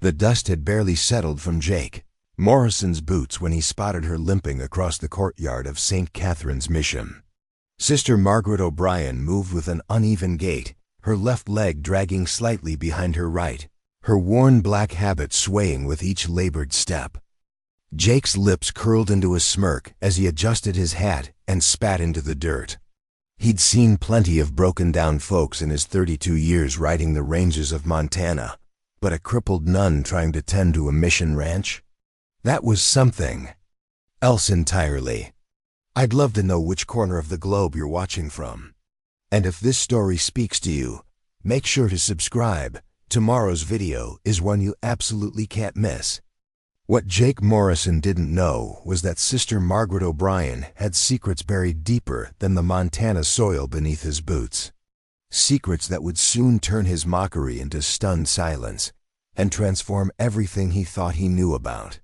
The dust had barely settled from Jake Morrison's boots when he spotted her limping across the courtyard of St. Catherine's Mission. Sister Margaret O'Brien moved with an uneven gait, her left leg dragging slightly behind her right, her worn black habit swaying with each labored step. Jake's lips curled into a smirk as he adjusted his hat and spat into the dirt. He'd seen plenty of broken-down folks in his 32 years riding the ranges of Montana, but a crippled nun trying to tend to a mission ranch? That was something else entirely. I'd love to know which corner of the globe you're watching from. And if this story speaks to you, make sure to subscribe. Tomorrow's video is one you absolutely can't miss. What Jake Morrison didn't know was that Sister Margaret O'Brien had secrets buried deeper than the Montana soil beneath his boots. Secrets that would soon turn his mockery into stunned silence and transform everything he thought he knew about.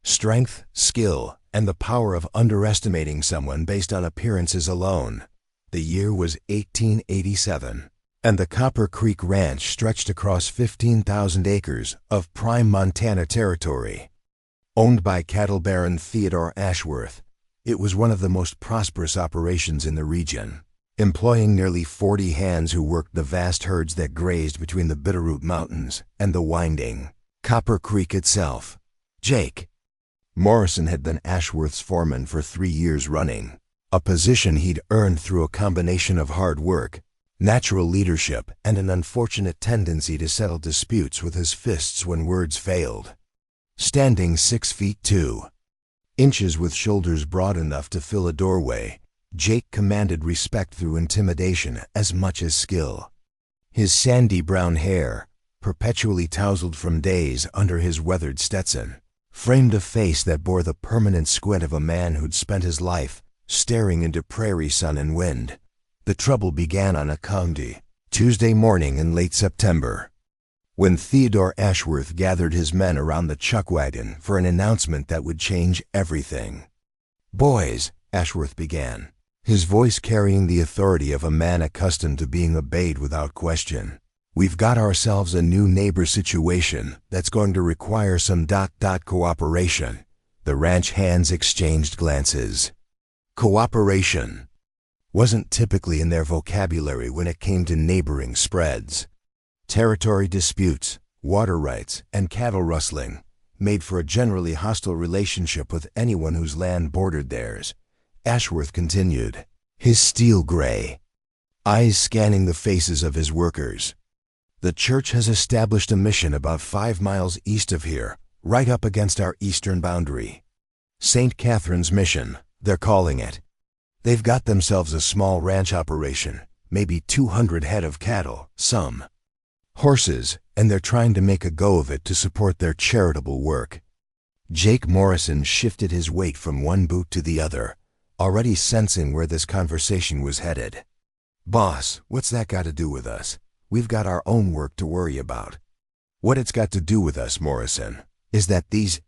Strength, skill, and the power of underestimating someone based on appearances alone. The year was 1887, and the Copper Creek Ranch stretched across 15,000 acres of prime Montana territory. Owned by cattle baron Theodore Ashworth, it was one of the most prosperous operations in the region, employing nearly 40 hands who worked the vast herds that grazed between the Bitterroot Mountains and the winding Copper Creek itself. Jake Morrison had been Ashworth's foreman for 3 years running, a position he'd earned through a combination of hard work, natural leadership, and an unfortunate tendency to settle disputes with his fists when words failed. Standing 6 feet 2 inches with shoulders broad enough to fill a doorway, Jake commanded respect through intimidation as much as skill. His sandy brown hair, perpetually tousled from days under his weathered Stetson, framed a face that bore the permanent squint of a man who'd spent his life staring into prairie sun and wind. The trouble began on a calm Tuesday morning in late September, when Theodore Ashworth gathered his men around the chuck wagon for an announcement that would change everything. "Boys," Ashworth began, his voice carrying the authority of a man accustomed to being obeyed without question, "we've got ourselves a new neighbor situation that's going to require some cooperation." The ranch hands exchanged glances. Cooperation wasn't typically in their vocabulary when it came to neighboring spreads. Territory disputes, water rights, and cattle rustling made for a generally hostile relationship with anyone whose land bordered theirs. Ashworth continued, his steel gray eyes scanning the faces of his workers. "The church has established a mission about 5 miles east of here, right up against our eastern boundary. St. Catherine's Mission, they're calling it. They've got themselves a small ranch operation, maybe 200 head of cattle, some horses, and they're trying to make a go of it to support their charitable work." Jake Morrison shifted his weight from one boot to the other, already sensing where this conversation was headed. "Boss, what's that got to do with us? We've got our own work to worry about." "What it's got to do with us, Morrison, is that these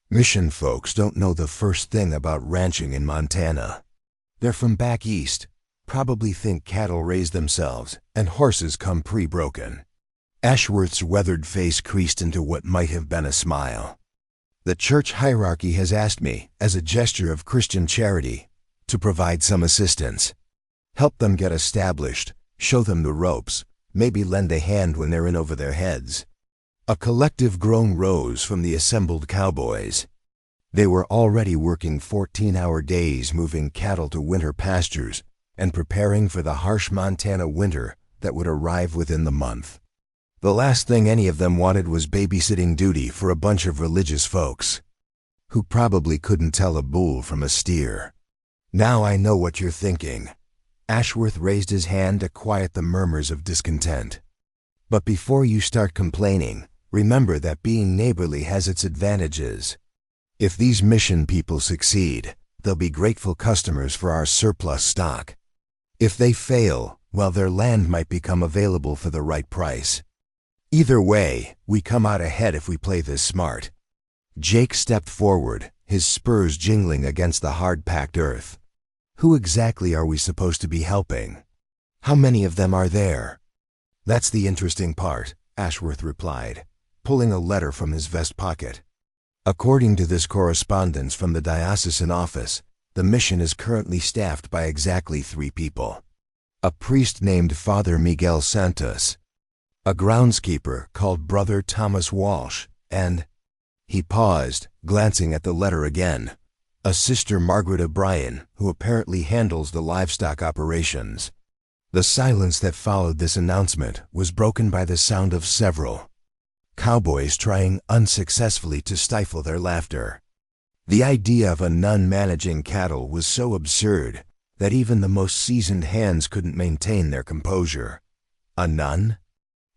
mission folks don't know the first thing about ranching in Montana. They're from back east, probably think cattle raise themselves and horses come pre-broken." Ashworth's weathered face creased into what might have been a smile. "The church hierarchy has asked me, as a gesture of Christian charity, to provide some assistance. Help them get established, show them the ropes, maybe lend a hand when they're in over their heads." A collective groan rose from the assembled cowboys. They were already working 14-hour days moving cattle to winter pastures and preparing for the harsh Montana winter that would arrive within the month. The last thing any of them wanted was babysitting duty for a bunch of religious folks who probably couldn't tell a bull from a steer. "Now I know what you're thinking." Ashworth raised his hand to quiet the murmurs of discontent. "But before you start complaining, remember that being neighborly has its advantages. If these mission people succeed, they'll be grateful customers for our surplus stock. If they fail, well, their land might become available for the right price. Either way, we come out ahead if we play this smart." Jake stepped forward, his spurs jingling against the hard-packed earth. "Who exactly are we supposed to be helping? How many of them are there?" "That's the interesting part," Ashworth replied. pulling a letter from his vest pocket. According to this correspondence from the diocesan office, the mission is currently staffed by exactly 3 people. A priest named Father Miguel Santos, a groundskeeper called Brother Thomas Walsh, and, he paused, glancing at the letter again, a Sister Margaret O'Brien, who apparently handles the livestock operations. The silence that followed this announcement was broken by the sound of several cowboys trying unsuccessfully to stifle their laughter. The idea of a nun managing cattle was so absurd that even the most seasoned hands couldn't maintain their composure. "A nun?"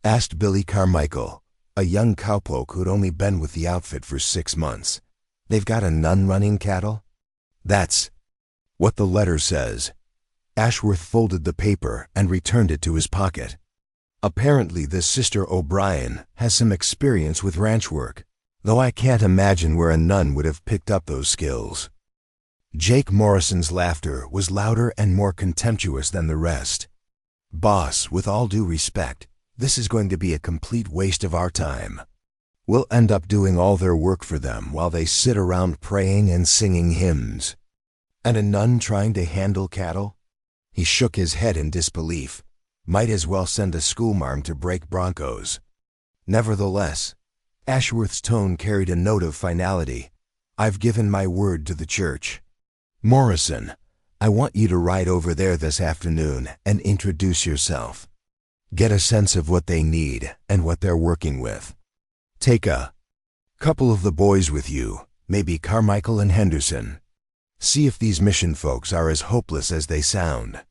asked Billy Carmichael, a young cowpoke who'd only been with the outfit for 6 months. "They've got a nun running cattle?" "That's what the letter says." Ashworth folded the paper and returned it to his pocket. "Apparently this Sister O'Brien has some experience with ranch work, though I can't imagine where a nun would have picked up those skills." Jake Morrison's laughter was louder and more contemptuous than the rest. "Boss, with all due respect, this is going to be a complete waste of our time. We'll end up doing all their work for them while they sit around praying and singing hymns. And a nun trying to handle cattle?" He shook his head in disbelief. Might as well send a schoolmarm to break broncos. Nevertheless, Ashworth's tone carried a note of finality. "I've given my word to the church. Morrison, I want you to ride over there this afternoon and introduce yourself. Get a sense of what they need and what they're working with. Take a couple of the boys with you, maybe Carmichael and Henderson. See if these mission folks are as hopeless as they sound."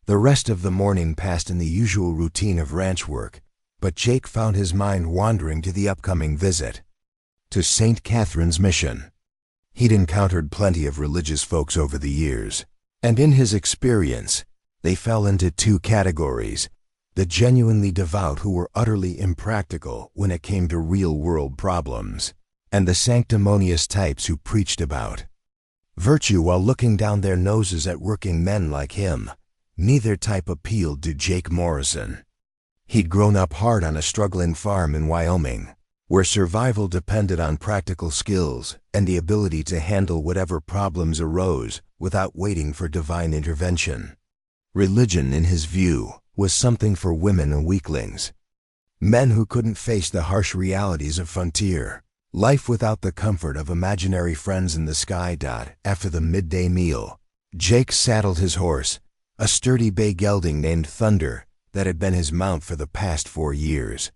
The rest of the morning passed in the usual routine of ranch work, but Jake found his mind wandering to the upcoming visit to St. Catherine's Mission. He'd encountered plenty of religious folks over the years, and in his experience, they fell into 2 categories: the genuinely devout who were utterly impractical when it came to real-world problems, and the sanctimonious types who preached about virtue while looking down their noses at working men like him. Neither type appealed to Jake Morrison. He'd grown up hard on a struggling farm in Wyoming, where survival depended on practical skills and the ability to handle whatever problems arose without waiting for divine intervention. Religion, in his view, was something for women and weaklings, men who couldn't face the harsh realities of frontier life without the comfort of imaginary friends in the sky. After the midday meal, Jake saddled his horse, a sturdy bay gelding named Thunder that had been his mount for the past 4 years.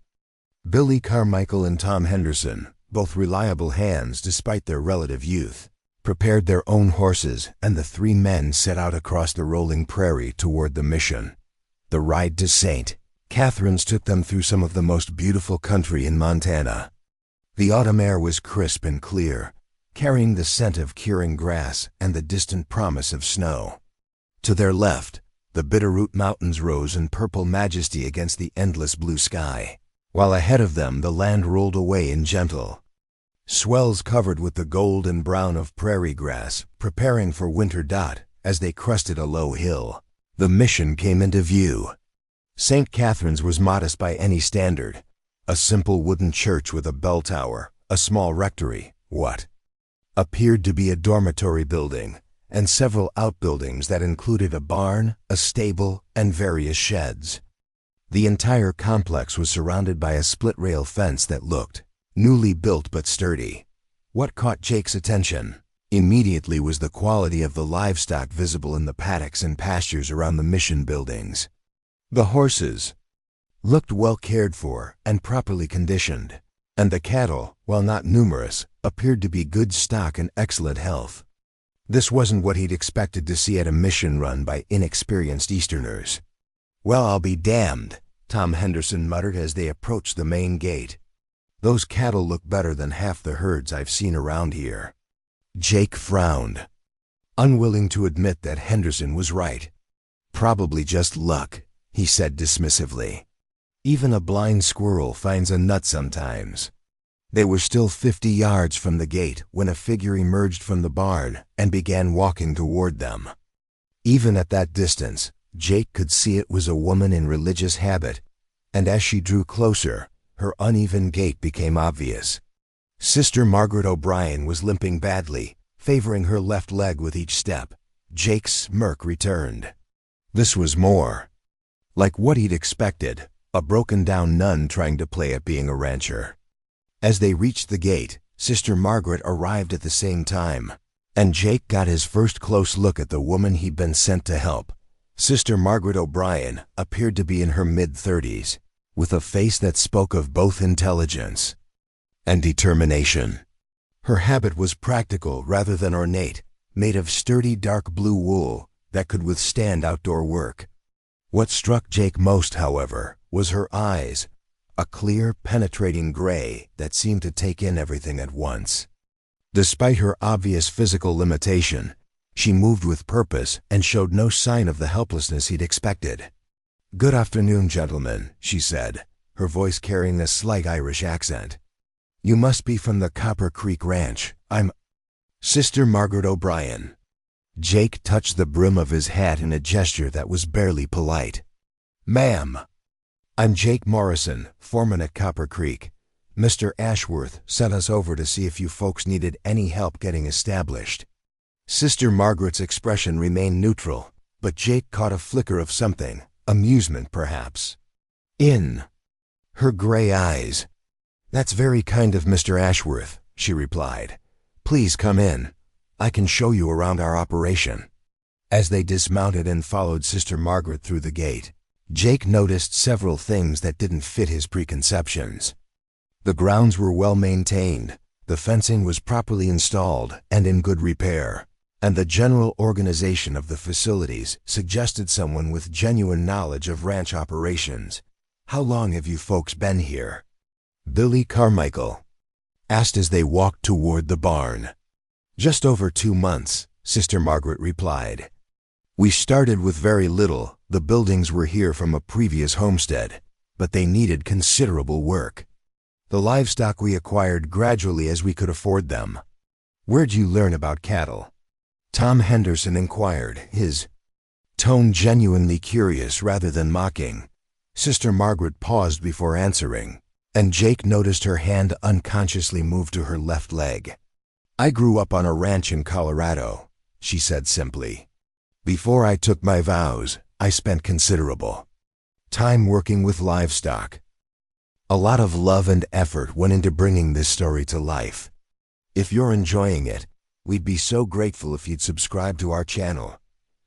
Billy Carmichael and Tom Henderson, both reliable hands despite their relative youth, prepared their own horses, and the 3 men set out across the rolling prairie toward the mission. The ride to St. Catherine's took them through some of the most beautiful country in Montana. The autumn air was crisp and clear, carrying the scent of curing grass and the distant promise of snow. To their left, the Bitterroot Mountains rose in purple majesty against the endless blue sky, while ahead of them the land rolled away in gentle swells covered with the gold and brown of prairie grass, preparing for winter. As they crested a low hill, the mission came into view. St. Catherine's was modest by any standard. A simple wooden church with a bell tower, a small rectory, what appeared to be a dormitory building, and several outbuildings that included a barn, a stable, and various sheds. The entire complex was surrounded by a split-rail fence that looked newly built but sturdy. What caught Jake's attention immediately was the quality of the livestock visible in the paddocks and pastures around the mission buildings. The horses looked well cared for and properly conditioned, and the cattle, while not numerous, appeared to be good stock and excellent health. This wasn't what he'd expected to see at a mission run by inexperienced Easterners. "Well, I'll be damned," Tom Henderson muttered as they approached the main gate. "Those cattle look better than half the herds I've seen around here." Jake frowned, unwilling to admit that Henderson was right. "Probably just luck," he said dismissively. "Even a blind squirrel finds a nut sometimes." They were still 50 yards from the gate when a figure emerged from the barn and began walking toward them. Even at that distance, Jake could see it was a woman in religious habit, and as she drew closer, her uneven gait became obvious. Sister Margaret O'Brien was limping badly, favoring her left leg with each step. Jake's smirk returned. This was more like what he'd expected, a broken-down nun trying to play at being a rancher. As they reached the gate, Sister Margaret arrived at the same time, and Jake got his first close look at the woman he'd been sent to help. Sister Margaret O'Brien appeared to be in her mid-30s, with a face that spoke of both intelligence and determination. Her habit was practical rather than ornate, made of sturdy dark blue wool that could withstand outdoor work. What struck Jake most, however, was her eyes, a clear, penetrating gray that seemed to take in everything at once. Despite her obvious physical limitation, she moved with purpose and showed no sign of the helplessness he'd expected. "Good afternoon, gentlemen," she said, her voice carrying a slight Irish accent. "You must be from the Copper Creek Ranch. I'm Sister Margaret O'Brien." Jake touched the brim of his hat in a gesture that was barely polite. "Ma'am, I'm Jake Morrison, foreman at Copper Creek. Mr. Ashworth sent us over to see if you folks needed any help getting established." Sister Margaret's expression remained neutral, but Jake caught a flicker of something, amusement perhaps, in her gray eyes. "That's very kind of Mr. Ashworth," she replied. "Please come in. I can show you around our operation." As they dismounted and followed Sister Margaret through the gate, Jake noticed several things that didn't fit his preconceptions. The grounds were well maintained, the fencing was properly installed and in good repair, and the general organization of the facilities suggested someone with genuine knowledge of ranch operations. "How long have you folks been here?" Billy Carmichael asked as they walked toward the barn. "Just over 2 months," Sister Margaret replied. "We started with very little. The buildings were here from a previous homestead, but they needed considerable work. The livestock we acquired gradually as we could afford them." "Where'd you learn about cattle?" Tom Henderson inquired, his tone genuinely curious rather than mocking. Sister Margaret paused before answering, and Jake noticed her hand unconsciously move to her left leg. "I grew up on a ranch in Colorado," she said simply. "Before I took my vows, I spent considerable time working with livestock. A lot of love and effort went into bringing this story to life. If you're enjoying it, we'd be so grateful if you'd subscribe to our channel.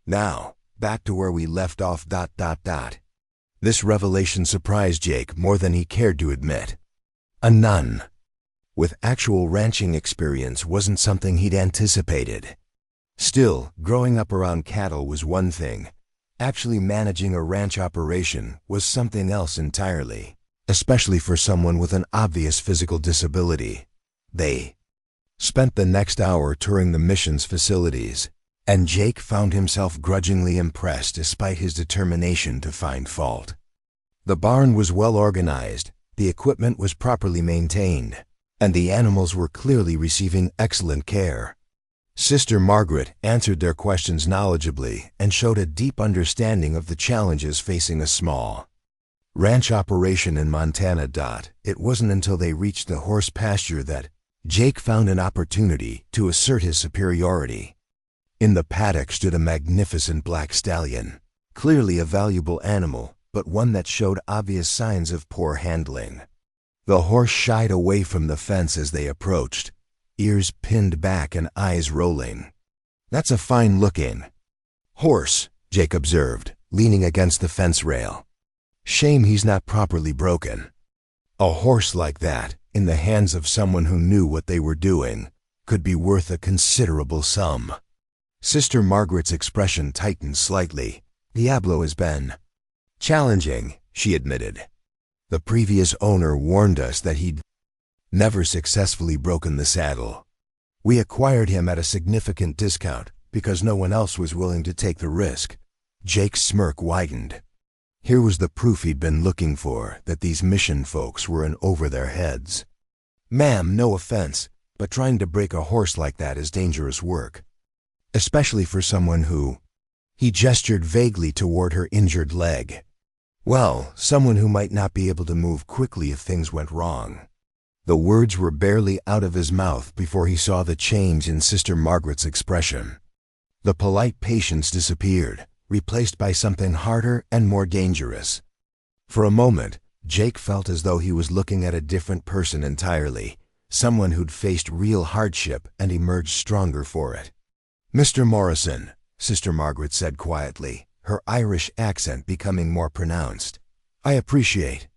Now, back to where we left off. This revelation surprised Jake more than he cared to admit. A nun with actual ranching experience wasn't something he'd anticipated. Still, growing up around cattle was one thing. Actually managing a ranch operation was something else entirely, especially for someone with an obvious physical disability. They spent the next hour touring the mission's facilities, and Jake found himself grudgingly impressed despite his determination to find fault. The barn was well organized, the equipment was properly maintained, and the animals were clearly receiving excellent care. Sister Margaret answered their questions knowledgeably and showed a deep understanding of the challenges facing a small ranch operation in Montana. It wasn't until they reached the horse pasture that Jake found an opportunity to assert his superiority. In the paddock stood a magnificent black stallion, clearly a valuable animal, but one that showed obvious signs of poor handling. The horse shied away from the fence as they approached, ears pinned back and eyes rolling. "That's a fine-looking horse," Jake observed, leaning against the fence rail. "Shame he's not properly broken." A horse like that, in the hands of someone who knew what they were doing, could be worth a considerable sum. Sister Margaret's expression tightened slightly. "Diablo has been challenging," she admitted. "The previous owner warned us that he'd never successfully broken the saddle. We acquired him at a significant discount because no one else was willing to take the risk." Jake's smirk widened. Here was the proof he'd been looking for that these mission folks were in over their heads. "Ma'am, no offense, but trying to break a horse like that is dangerous work. Especially for someone who—" He gestured vaguely toward her injured leg. Well, someone who might not be able to move quickly if things went wrong. The words were barely out of his mouth before he saw the change in Sister Margaret's expression. The polite patience disappeared, replaced by something harder and more dangerous. For a moment, Jake felt as though he was looking at a different person entirely, someone who'd faced real hardship and emerged stronger for it. "Mr. Morrison," Sister Margaret said quietly, her Irish accent becoming more pronounced, "I appreciate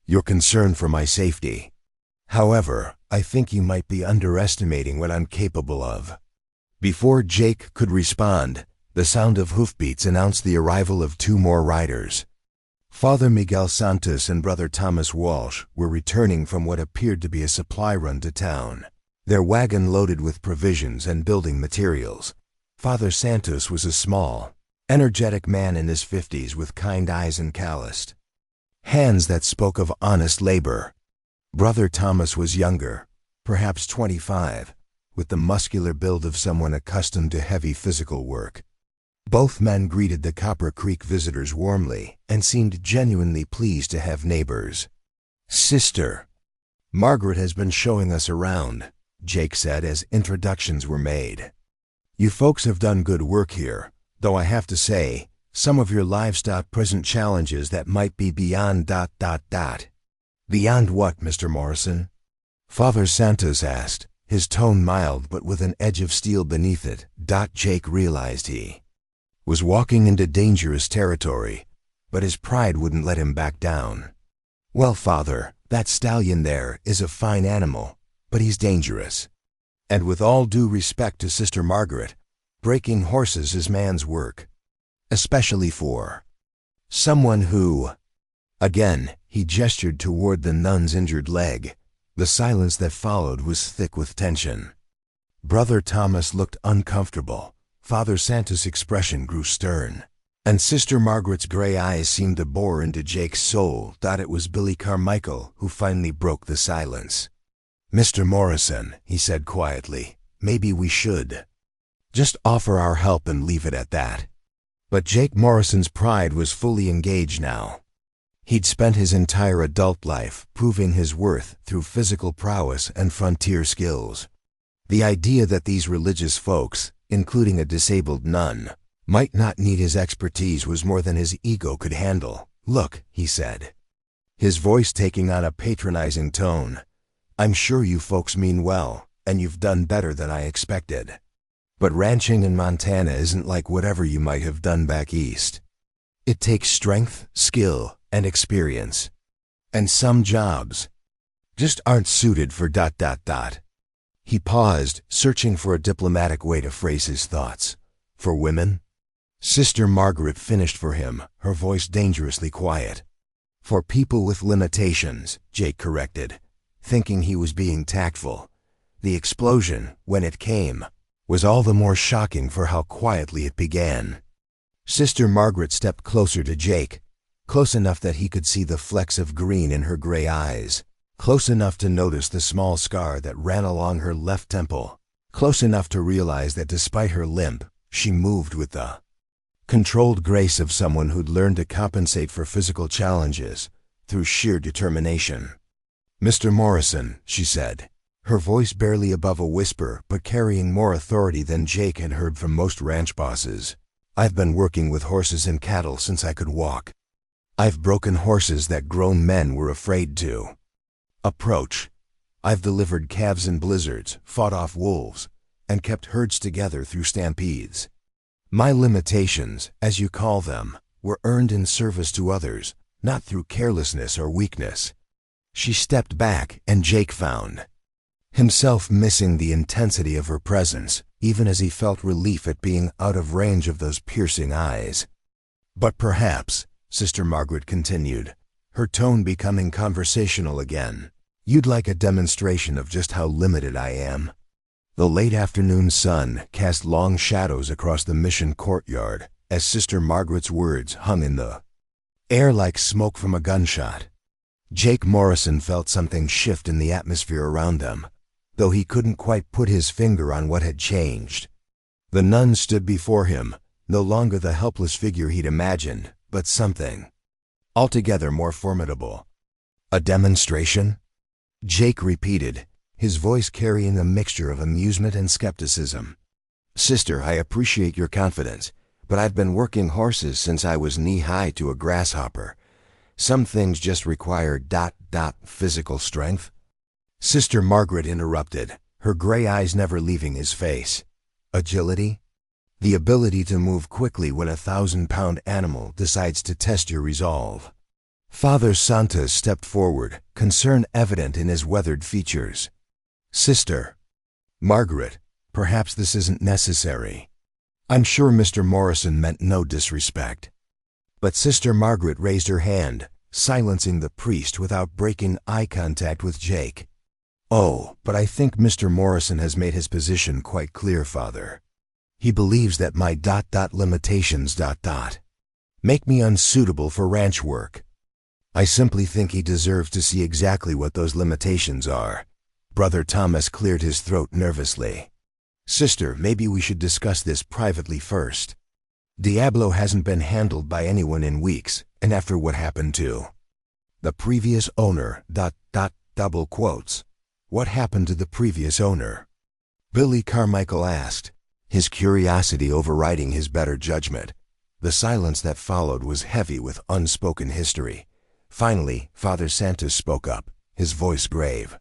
your concern for my safety. However, I think you might be underestimating what I'm capable of." Before Jake could respond, the sound of hoofbeats announced the arrival of two more riders. Father Miguel Santos and Brother Thomas Walsh were returning from what appeared to be a supply run to town, their wagon loaded with provisions and building materials. Father Santos was a small, energetic man in his 50s with kind eyes and calloused hands that spoke of honest labor. Brother Thomas was younger, perhaps 25, with the muscular build of someone accustomed to heavy physical work. Both men greeted the Copper Creek visitors warmly and seemed genuinely pleased to have neighbors. "Sister Margaret has been showing us around," Jake said as introductions were made. "You folks have done good work here, though I have to say, some of your livestock present challenges that might be beyond ... "Beyond what, Mr. Morrison?" Father Santos asked, his tone mild but with an edge of steel beneath it. Jake realized he was walking into dangerous territory, but his pride wouldn't let him back down. "Well, Father, that stallion there is a fine animal, but he's dangerous. And with all due respect to Sister Margaret, breaking horses is man's work, especially for someone who..." Again, he gestured toward the nun's injured leg. The silence that followed was thick with tension. Brother Thomas looked uncomfortable. Father Santos' expression grew stern, and Sister Margaret's gray eyes seemed to bore into Jake's soul. It was Billy Carmichael who finally broke the silence. "Mr. Morrison," he said quietly, "maybe we should just offer our help and leave it at that." But Jake Morrison's pride was fully engaged now. He'd spent his entire adult life proving his worth through physical prowess and frontier skills. The idea that these religious folks, including a disabled nun, might not need his expertise was more than his ego could handle. "Look," he said, his voice taking on a patronizing tone, "I'm sure you folks mean well, and you've done better than I expected. But ranching in Montana isn't like whatever you might have done back east. It takes strength, skill, and experience. And some jobs just aren't suited for ... He paused, searching for a diplomatic way to phrase his thoughts. "For women?" Sister Margaret finished for him, her voice dangerously quiet. "For people with limitations," Jake corrected, thinking he was being tactful. The explosion, when it came, was all the more shocking for how quietly it began. Sister Margaret stepped closer to Jake, close enough that he could see the flecks of green in her gray eyes, close enough to notice the small scar that ran along her left temple, close enough to realize that despite her limp, she moved with the controlled grace of someone who'd learned to compensate for physical challenges through sheer determination. "Mr. Morrison," she said, her voice barely above a whisper but carrying more authority than Jake had heard from most ranch bosses, "I've been working with horses and cattle since I could walk. I've broken horses that grown men were afraid to approach. I've delivered calves in blizzards, fought off wolves, and kept herds together through stampedes. My limitations, as you call them, were earned in service to others, not through carelessness or weakness." She stepped back, and Jake found himself missing the intensity of her presence, even as he felt relief at being out of range of those piercing eyes. "But perhaps," Sister Margaret continued, her tone becoming conversational again, "you'd like a demonstration of just how limited I am." The late afternoon sun cast long shadows across the mission courtyard as Sister Margaret's words hung in the air like smoke from a gunshot. Jake Morrison felt something shift in the atmosphere around them, though he couldn't quite put his finger on what had changed. The nun stood before him, no longer the helpless figure he'd imagined, but something altogether more formidable. A demonstration? Jake repeated, his voice carrying a mixture of amusement and skepticism. Sister, I appreciate your confidence, but I've been working horses since I was knee-high to a grasshopper. Some things just require physical strength. Sister Margaret interrupted, her gray eyes never leaving his face. Agility? The ability to move quickly when a 1,000-pound animal decides to test your resolve. Father Santos stepped forward, concern evident in his weathered features. Sister Margaret, perhaps this isn't necessary. I'm sure Mr. Morrison meant no disrespect. But Sister Margaret raised her hand, silencing the priest without breaking eye contact with Jake. Oh, but I think Mr. Morrison has made his position quite clear, Father. He believes that my limitations make me unsuitable for ranch work. I simply think he deserves to see exactly what those limitations are. Brother Thomas cleared his throat nervously. Sister, maybe we should discuss this privately first. Diablo hasn't been handled by anyone in weeks, and after what happened to the previous owner, double quotes. What happened to the previous owner? Billy Carmichael asked, his curiosity overriding his better judgment. The silence that followed was heavy with unspoken history. Finally, Father Santos spoke up, his voice grave.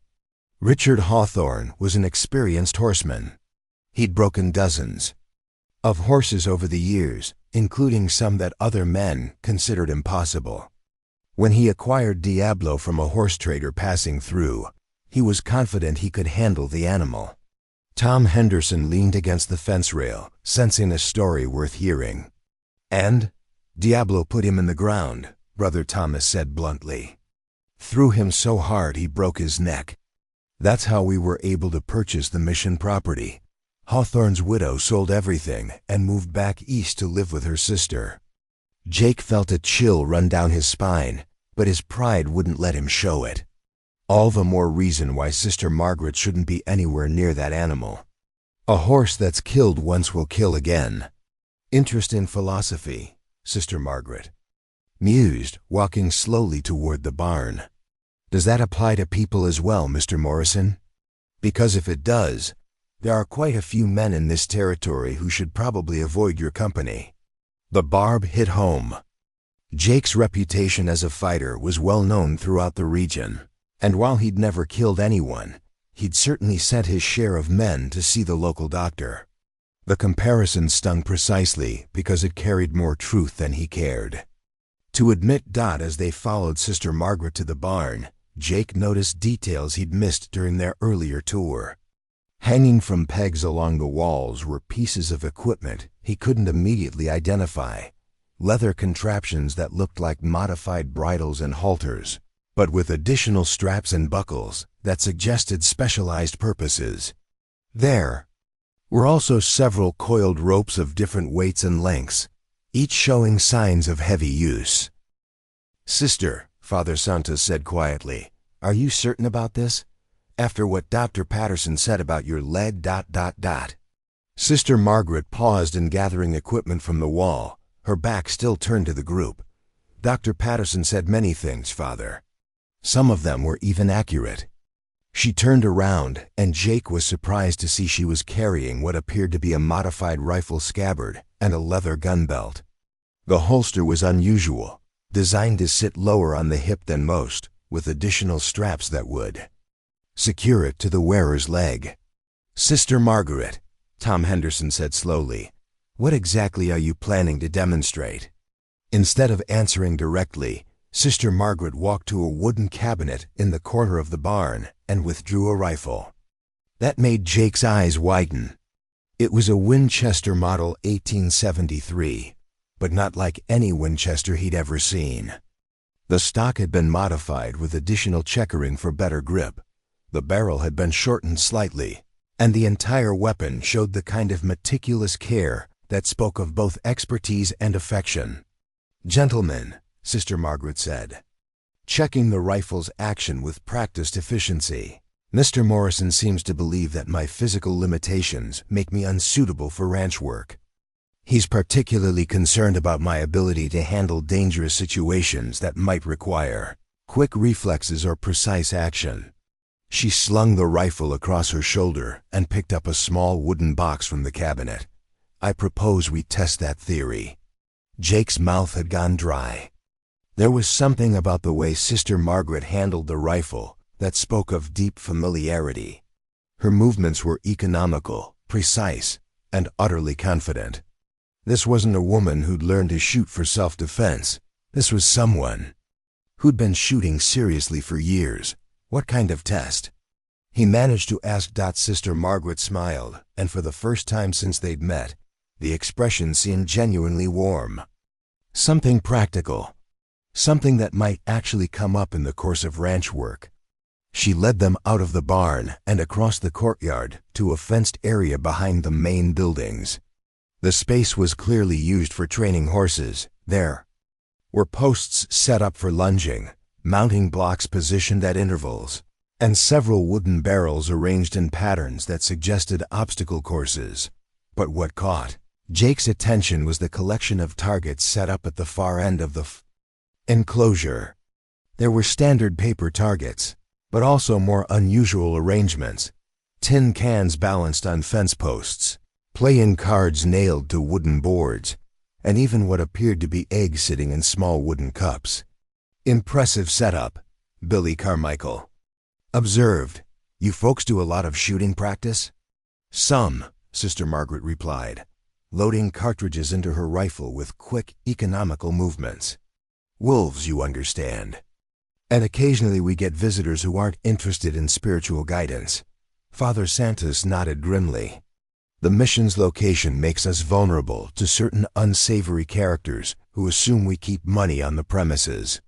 Richard Hawthorne was an experienced horseman. He'd broken dozens of horses over the years, including some that other men considered impossible. When he acquired Diablo from a horse trader passing through, he was confident he could handle the animal. Tom Henderson leaned against the fence rail, sensing a story worth hearing. And Diablo put him in the ground, Brother Thomas said bluntly. Threw him so hard he broke his neck. That's how we were able to purchase the Mission property. Hawthorne's widow sold everything and moved back east to live with her sister. Jake felt a chill run down his spine, but his pride wouldn't let him show it. All the more reason why Sister Margaret shouldn't be anywhere near that animal. A horse that's killed once will kill again. Interest in philosophy, Sister Margaret mused, walking slowly toward the barn. Does that apply to people as well, Mr. Morrison? Because if it does, there are quite a few men in this territory who should probably avoid your company. The barb hit home. Jake's reputation as a fighter was well known throughout the region, and while he'd never killed anyone, he'd certainly sent his share of men to see the local doctor. The comparison stung precisely because it carried more truth than he cared. To admit as they followed Sister Margaret to the barn, Jake noticed details he'd missed during their earlier tour. Hanging from pegs along the walls were pieces of equipment he couldn't immediately identify, leather contraptions that looked like modified bridles and halters, but with additional straps and buckles that suggested specialized purposes. There were also several coiled ropes of different weights and lengths, each showing signs of heavy use. Sister, Father Santos said quietly, are you certain about this? After what Dr. Patterson said about your leg, Sister Margaret paused in gathering equipment from the wall, her back still turned to the group. Dr. Patterson said many things, Father. Some of them were even accurate. She turned around, and Jake was surprised to see she was carrying what appeared to be a modified rifle scabbard and a leather gun belt. The holster was unusual, designed to sit lower on the hip than most, with additional straps that would secure it to the wearer's leg. Sister Margaret, Tom Henderson said slowly, what exactly are you planning to demonstrate? Instead of answering directly, Sister Margaret walked to a wooden cabinet in the corner of the barn and withdrew a rifle. That made Jake's eyes widen. It was a Winchester Model 1873, but not like any Winchester he'd ever seen. The stock had been modified with additional checkering for better grip. The barrel had been shortened slightly, and the entire weapon showed the kind of meticulous care that spoke of both expertise and affection. Gentlemen, Sister Margaret said, checking the rifle's action with practiced efficiency, Mr. Morrison seems to believe that my physical limitations make me unsuitable for ranch work. He's particularly concerned about my ability to handle dangerous situations that might require quick reflexes or precise action. She slung the rifle across her shoulder and picked up a small wooden box from the cabinet. I propose we test that theory. Jake's mouth had gone dry. There was something about the way Sister Margaret handled the rifle that spoke of deep familiarity. Her movements were economical, precise, and utterly confident. This wasn't a woman who'd learned to shoot for self-defense. This was someone who'd been shooting seriously for years. What kind of test? He managed to ask. Sister Margaret smiled, and for the first time since they'd met, the expression seemed genuinely warm. Something practical. Something that might actually come up in the course of ranch work. She led them out of the barn and across the courtyard to a fenced area behind the main buildings. The space was clearly used for training horses. There were posts set up for lunging, mounting blocks positioned at intervals, and several wooden barrels arranged in patterns that suggested obstacle courses. But what caught Jake's attention was the collection of targets set up at the far end of the enclosure. There were standard paper targets, but also more unusual arrangements. Tin cans balanced on fence posts, playing cards nailed to wooden boards, and even what appeared to be eggs sitting in small wooden cups. Impressive setup, Billy Carmichael observed. You folks do a lot of shooting practice? Some, Sister Margaret replied, loading cartridges into her rifle with quick, economical movements. Wolves, you understand. And occasionally we get visitors who aren't interested in spiritual guidance. Father Santos nodded grimly. The mission's location makes us vulnerable to certain unsavory characters who assume we keep money on the premises.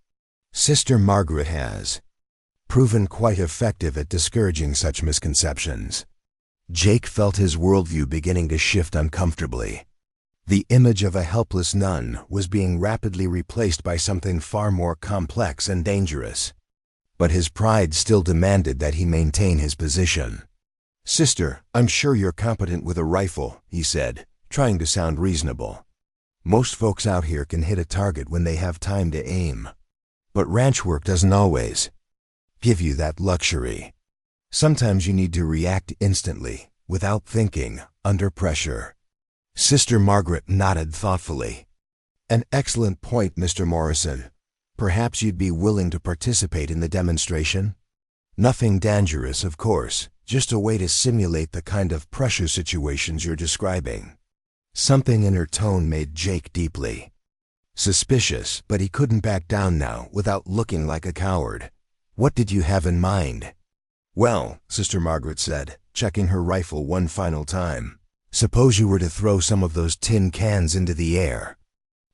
Sister Margaret has proven quite effective at discouraging such misconceptions. Jake felt his worldview beginning to shift uncomfortably. The image of a helpless nun was being rapidly replaced by something far more complex and dangerous. But his pride still demanded that he maintain his position. Sister, I'm sure you're competent with a rifle, he said, trying to sound reasonable. Most folks out here can hit a target when they have time to aim. But ranch work doesn't always give you that luxury. Sometimes you need to react instantly, without thinking, under pressure. Sister Margaret nodded thoughtfully. An excellent point, Mr. Morrison. Perhaps you'd be willing to participate in the demonstration? Nothing dangerous, of course, just a way to simulate the kind of pressure situations you're describing. Something in her tone made Jake deeply suspicious, but he couldn't back down now without looking like a coward. What did you have in mind? Well, Sister Margaret said, checking her rifle one final time. Suppose you were to throw some of those tin cans into the air.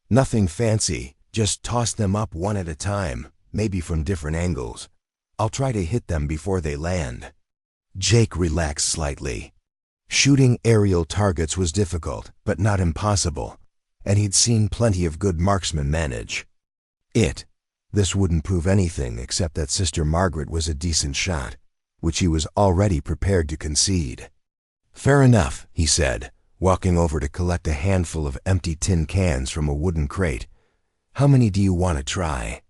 Nothing fancy, just toss them up one at a time, maybe from different angles. I'll try to hit them before they land. Jake relaxed slightly. Shooting aerial targets was difficult, but not impossible, and he'd seen plenty of good marksmen manage it. This wouldn't prove anything except that Sister Margaret was a decent shot, which he was already prepared to concede. Fair enough, he said, walking over to collect a handful of empty tin cans from a wooden crate. How many do you want to try?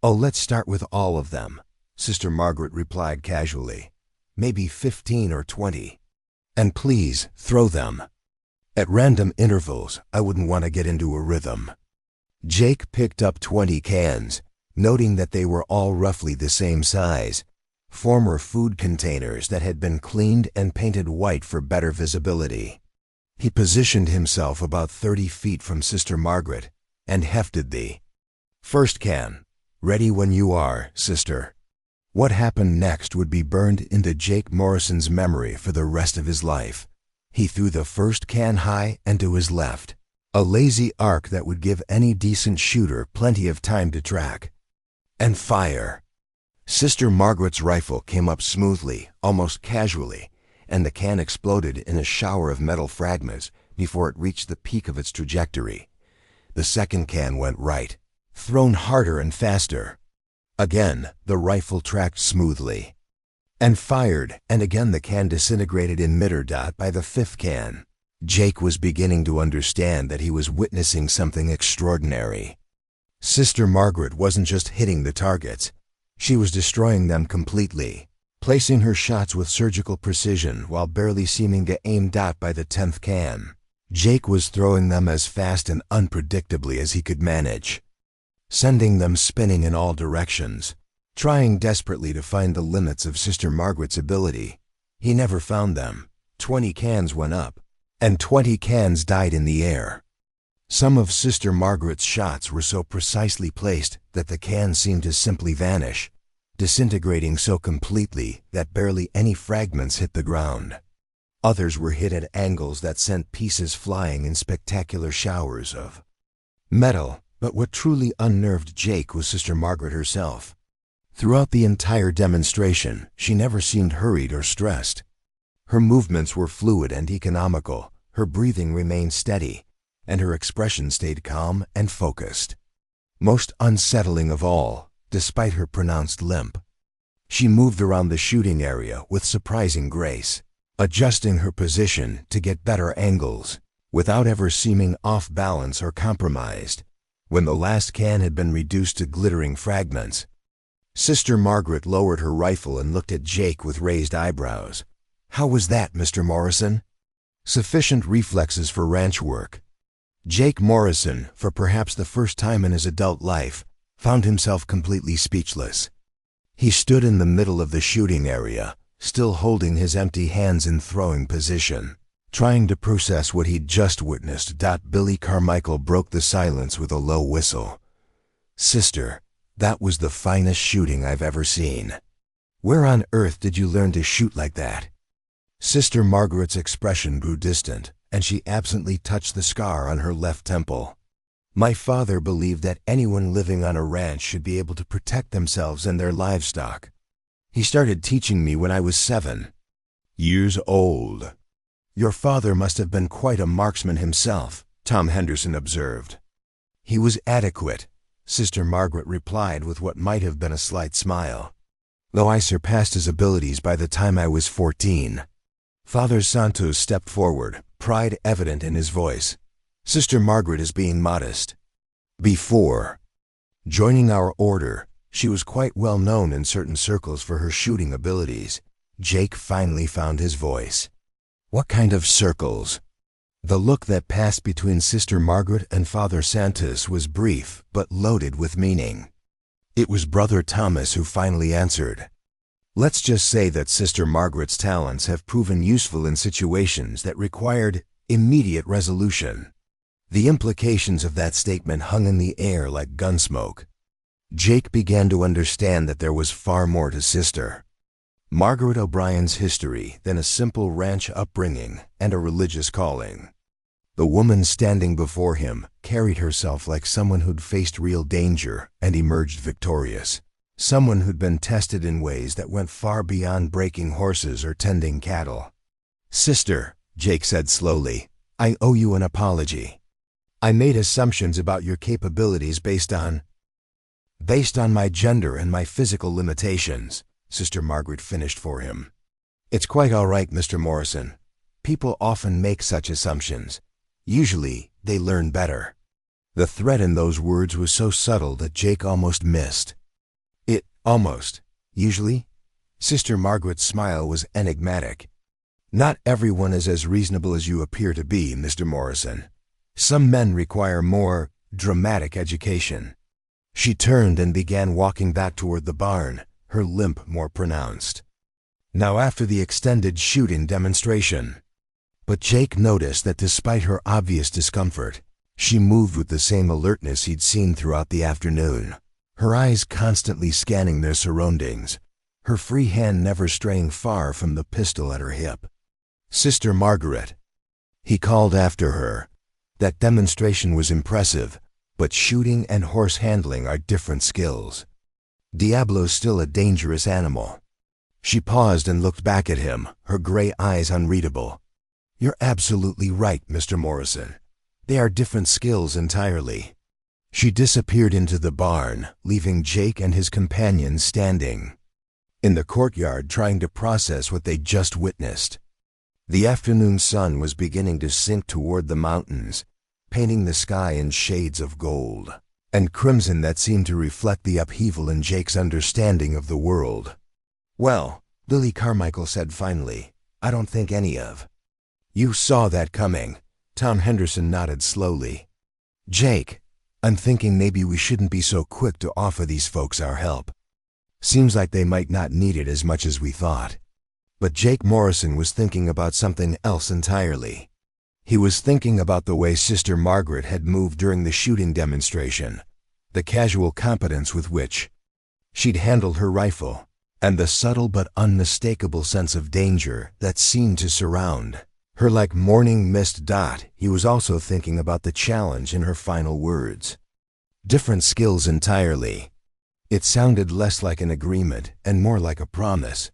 Oh, let's start with all of them, Sister Margaret replied casually. Maybe 15 or 20. And please, throw them at random intervals. I wouldn't want to get into a rhythm. Jake picked up 20 cans, noting that they were all roughly the same size, former food containers that had been cleaned and painted white for better visibility. He positioned himself about 30 feet from Sister Margaret and hefted the first can. Ready when you are, sister. What happened next would be burned into Jake Morrison's memory for the rest of his life. He threw the first can high and to his left, a lazy arc that would give any decent shooter plenty of time to track and fire. Sister Margaret's rifle came up smoothly, almost casually, and the can exploded in a shower of metal fragments before it reached the peak of its trajectory. The second can went right, thrown harder and faster. Again, the rifle tracked smoothly and fired, and again the can disintegrated in mid-dot by the fifth can. Jake was beginning to understand that he was witnessing something extraordinary. Sister Margaret wasn't just hitting the targets. She was destroying them completely, placing her shots with surgical precision while barely seeming to aim by the 10th can. Jake was throwing them as fast and unpredictably as he could manage, sending them spinning in all directions, trying desperately to find the limits of Sister Margaret's ability. He never found them. 20 cans went up, and 20 cans died in the air. Some of Sister Margaret's shots were so precisely placed that the cans seemed to simply vanish, disintegrating so completely that barely any fragments hit the ground. Others were hit at angles that sent pieces flying in spectacular showers of metal, but what truly unnerved Jake was Sister Margaret herself. Throughout the entire demonstration, she never seemed hurried or stressed. Her movements were fluid and economical, her breathing remained steady, and her expression stayed calm and focused. Most unsettling of all, despite her pronounced limp, she moved around the shooting area with surprising grace, adjusting her position to get better angles, without ever seeming off balance or compromised. When the last can had been reduced to glittering fragments, Sister Margaret lowered her rifle and looked at Jake with raised eyebrows. "How was that, Mr. Morrison?" Sufficient reflexes for ranch work. Jake Morrison, for perhaps the first time in his adult life, found himself completely speechless. He stood in the middle of the shooting area, still holding his empty hands in throwing position, trying to process what he'd just witnessed. Billy Carmichael broke the silence with a low whistle. "Sister, that was the finest shooting I've ever seen. Where on earth did you learn to shoot like that?" Sister Margaret's expression grew distant, and she absently touched the scar on her left temple. "My father believed that anyone living on a ranch should be able to protect themselves and their livestock. He started teaching me when I was 7 years old." "Your father must have been quite a marksman himself," Tom Henderson observed. "He was adequate," Sister Margaret replied with what might have been a slight smile, "though I surpassed his abilities by the time I was 14. Father Santos stepped forward, pride evident in his voice. "Sister Margaret is being modest. Before joining our order, she was quite well known in certain circles for her shooting abilities." Jake finally found his voice. "What kind of circles?" The look that passed between Sister Margaret and Father Santos was brief but loaded with meaning. It was Brother Thomas who finally answered. "Let's just say that Sister Margaret's talents have proven useful in situations that required immediate resolution." The implications of that statement hung in the air like gunsmoke. Jake began to understand that there was far more to Sister Margaret O'Brien's history than a simple ranch upbringing and a religious calling. The woman standing before him carried herself like someone who'd faced real danger and emerged victorious. Someone who'd been tested in ways that went far beyond breaking horses or tending cattle. "Sister," Jake said slowly, "I owe you an apology. I made assumptions about your capabilities based on my gender and my physical limitations," Sister Margaret finished for him. "It's quite all right, Mr. Morrison. People often make such assumptions. Usually, they learn better." The threat in those words was so subtle that Jake almost missed. "It almost. Usually?" Sister Margaret's smile was enigmatic. "Not everyone is as reasonable as you appear to be, Mr. Morrison. Some men require more dramatic education." She turned and began walking back toward the barn, her limp more pronounced. Now after the extended shooting demonstration. But Jake noticed that despite her obvious discomfort, she moved with the same alertness he'd seen throughout the afternoon, her eyes constantly scanning their surroundings, her free hand never straying far from the pistol at her hip. "Sister Margaret," he called after her. "That demonstration was impressive, but shooting and horse handling are different skills. Diablo's still a dangerous animal." She paused and looked back at him, her gray eyes unreadable. "You're absolutely right, Mr. Morrison. They are different skills entirely." She disappeared into the barn, leaving Jake and his companions standing in the courtyard trying to process what they'd just witnessed. The afternoon sun was beginning to sink toward the mountains, painting the sky in shades of gold and crimson that seemed to reflect the upheaval in Jake's understanding of the world. "Well," Lily Carmichael said finally, "I don't think any of you saw that coming." Tom Henderson nodded slowly. "Jake, I'm thinking maybe we shouldn't be so quick to offer these folks our help. Seems like they might not need it as much as we thought." But Jake Morrison was thinking about something else entirely. He was thinking about the way Sister Margaret had moved during the shooting demonstration, the casual competence with which she'd handled her rifle, and the subtle but unmistakable sense of danger that seemed to surround her like morning mist. He was also thinking about the challenge in her final words. Different skills entirely. It sounded less like an agreement and more like a promise.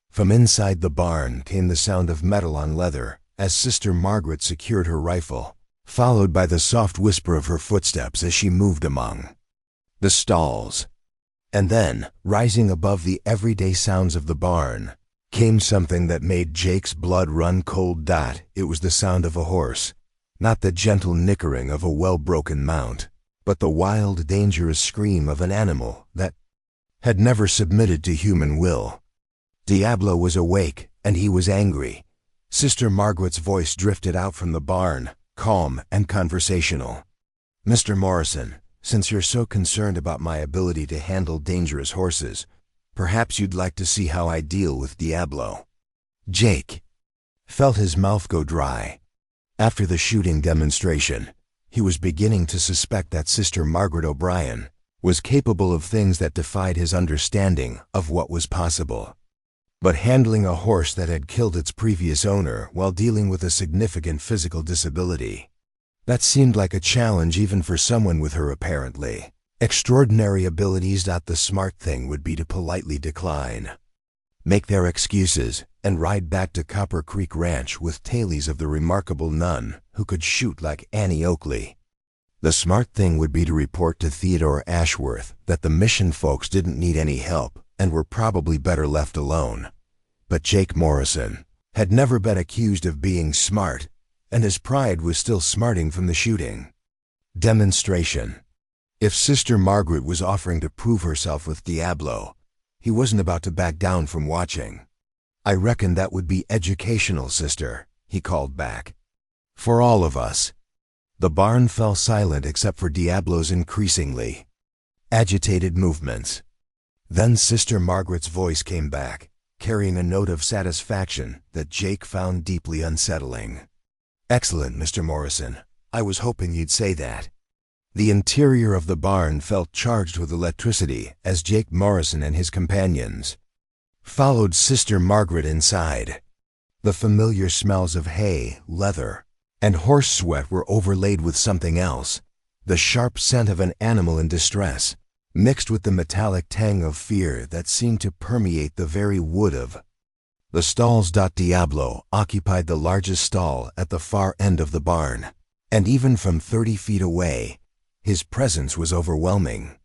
From inside the barn came the sound of metal on leather as Sister Margaret secured her rifle, followed by the soft whisper of her footsteps as she moved among the stalls. And then, rising above the everyday sounds of the barn, came something that made Jake's blood run cold. It was the sound of a horse, not the gentle nickering of a well-broken mount, but the wild, dangerous scream of an animal that had never submitted to human will. Diablo was awake, and he was angry. Sister Margaret's voice drifted out from the barn, calm and conversational. "Mr. Morrison, since you're so concerned about my ability to handle dangerous horses, perhaps you'd like to see how I deal with Diablo." Jake felt his mouth go dry. After the shooting demonstration, he was beginning to suspect that Sister Margaret O'Brien was capable of things that defied his understanding of what was possible. But handling a horse that had killed its previous owner while dealing with a significant physical disability, that seemed like a challenge even for someone with her apparently extraordinary abilities. The smart thing would be to politely decline, make their excuses, and ride back to Copper Creek Ranch with tales of the remarkable nun who could shoot like Annie Oakley. The smart thing would be to report to Theodore Ashworth that the mission folks didn't need any help and were probably better left alone. But Jake Morrison had never been accused of being smart, and his pride was still smarting from the shooting demonstration. If Sister Margaret was offering to prove herself with Diablo, he wasn't about to back down from watching. "I reckon that would be educational, Sister," he called back. "For all of us." The barn fell silent except for Diablo's increasingly agitated movements. Then Sister Margaret's voice came back, carrying a note of satisfaction that Jake found deeply unsettling. "Excellent, Mr. Morrison. I was hoping you'd say that." The interior of the barn felt charged with electricity as Jake Morrison and his companions followed Sister Margaret inside. The familiar smells of hay, leather, and horse sweat were overlaid with something else, the sharp scent of an animal in distress, mixed with the metallic tang of fear that seemed to permeate the very wood of the stalls. Diablo occupied the largest stall at the far end of the barn, and even from 30 feet away, his presence was overwhelming.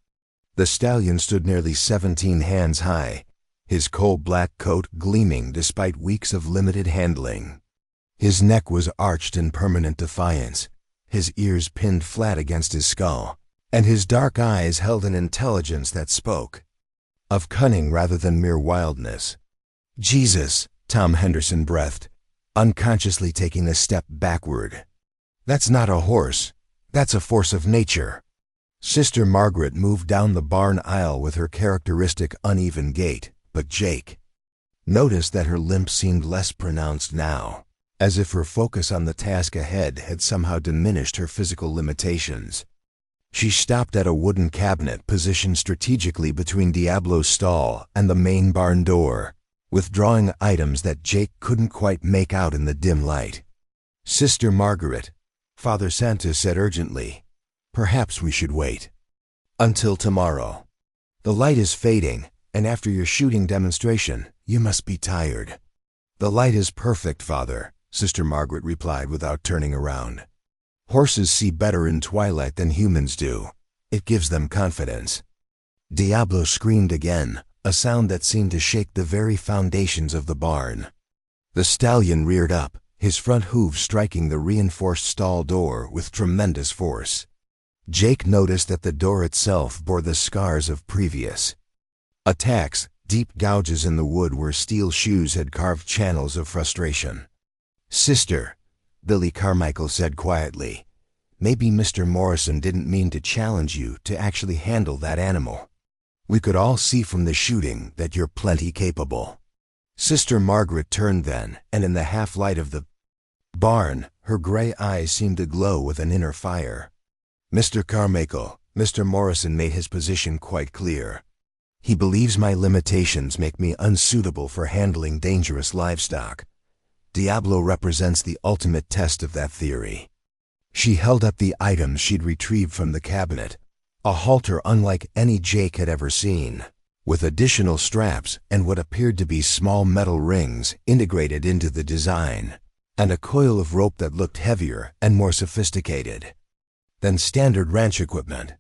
The stallion stood nearly 17 hands high, his coal-black coat gleaming despite weeks of limited handling. His neck was arched in permanent defiance, his ears pinned flat against his skull, and his dark eyes held an intelligence that spoke of cunning rather than mere wildness. "Jesus," Tom Henderson breathed, unconsciously taking a step backward. "That's not a horse. That's a force of nature." Sister Margaret moved down the barn aisle with her characteristic uneven gait, but Jake noticed that her limp seemed less pronounced now, as if her focus on the task ahead had somehow diminished her physical limitations. She stopped at a wooden cabinet positioned strategically between Diablo's stall and the main barn door, withdrawing items that Jake couldn't quite make out in the dim light. "Sister Margaret," Father Santos said urgently, "perhaps we should wait until tomorrow. The light is fading, and after your shooting demonstration, you must be tired." "The light is perfect, Father," Sister Margaret replied without turning around. "Horses see better in twilight than humans do. It gives them confidence." Diablo screamed again, a sound that seemed to shake the very foundations of the barn. The stallion reared up, his front hooves striking the reinforced stall door with tremendous force. Jake noticed that the door itself bore the scars of previous attacks, deep gouges in the wood where steel shoes had carved channels of frustration. "Sister," Billy Carmichael said quietly, "maybe Mr. Morrison didn't mean to challenge you to actually handle that animal. We could all see from the shooting that you're plenty capable." Sister Margaret turned then, and in the half-light of the barn, her gray eyes seemed to glow with an inner fire. "Mr. Carmichael, Mr. Morrison made his position quite clear. He believes my limitations make me unsuitable for handling dangerous livestock. Diablo represents the ultimate test of that theory." She held up the items she'd retrieved from the cabinet, a halter unlike any Jake had ever seen, with additional straps and what appeared to be small metal rings integrated into the design, and a coil of rope that looked heavier and more sophisticated than standard ranch equipment.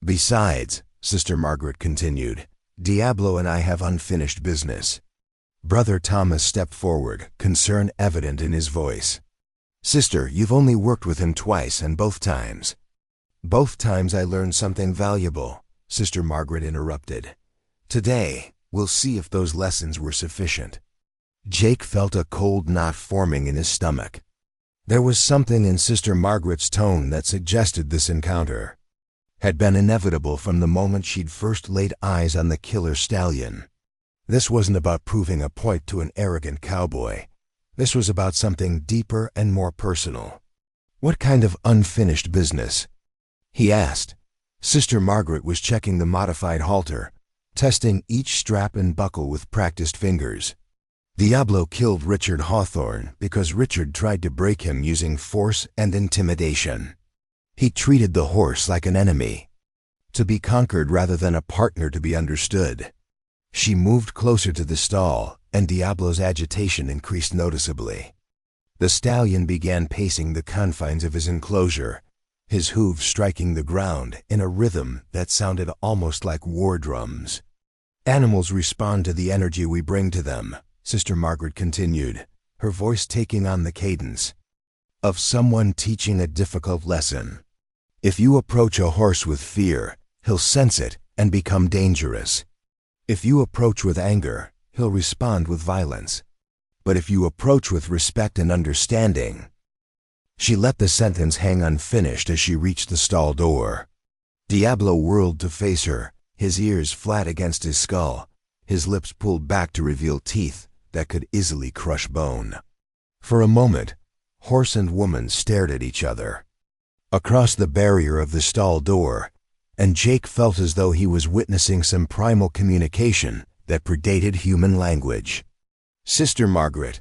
"Besides," Sister Margaret continued, "Diablo and I have unfinished business." Brother Thomas stepped forward, concern evident in his voice. "Sister, you've only worked with him twice, and both times I learned something valuable," Sister Margaret interrupted. "Today, we'll see if those lessons were sufficient." Jake felt a cold knot forming in his stomach. There was something in Sister Margaret's tone that suggested this encounter had been inevitable from the moment she'd first laid eyes on the killer stallion. This wasn't about proving a point to an arrogant cowboy. This was about something deeper and more personal. "What kind of unfinished business?" he asked. Sister Margaret was checking the modified halter, testing each strap and buckle with practiced fingers. "Diablo killed Richard Hawthorne because Richard tried to break him using force and intimidation. He treated the horse like an enemy, to be conquered rather than a partner to be understood." She moved closer to the stall, and Diablo's agitation increased noticeably. The stallion began pacing the confines of his enclosure, his hooves striking the ground in a rhythm that sounded almost like war drums. "Animals respond to the energy we bring to them," Sister Margaret continued, her voice taking on the cadence of someone teaching a difficult lesson. "If you approach a horse with fear, he'll sense it and become dangerous. If you approach with anger, he'll respond with violence. But if you approach with respect and understanding—" She let the sentence hang unfinished as she reached the stall door. Diablo whirled to face her, his ears flat against his skull, his lips pulled back to reveal teeth that could easily crush bone. For a moment, horse and woman stared at each other across the barrier of the stall door, and Jake felt as though he was witnessing some primal communication that predated human language. "Sister Margaret,"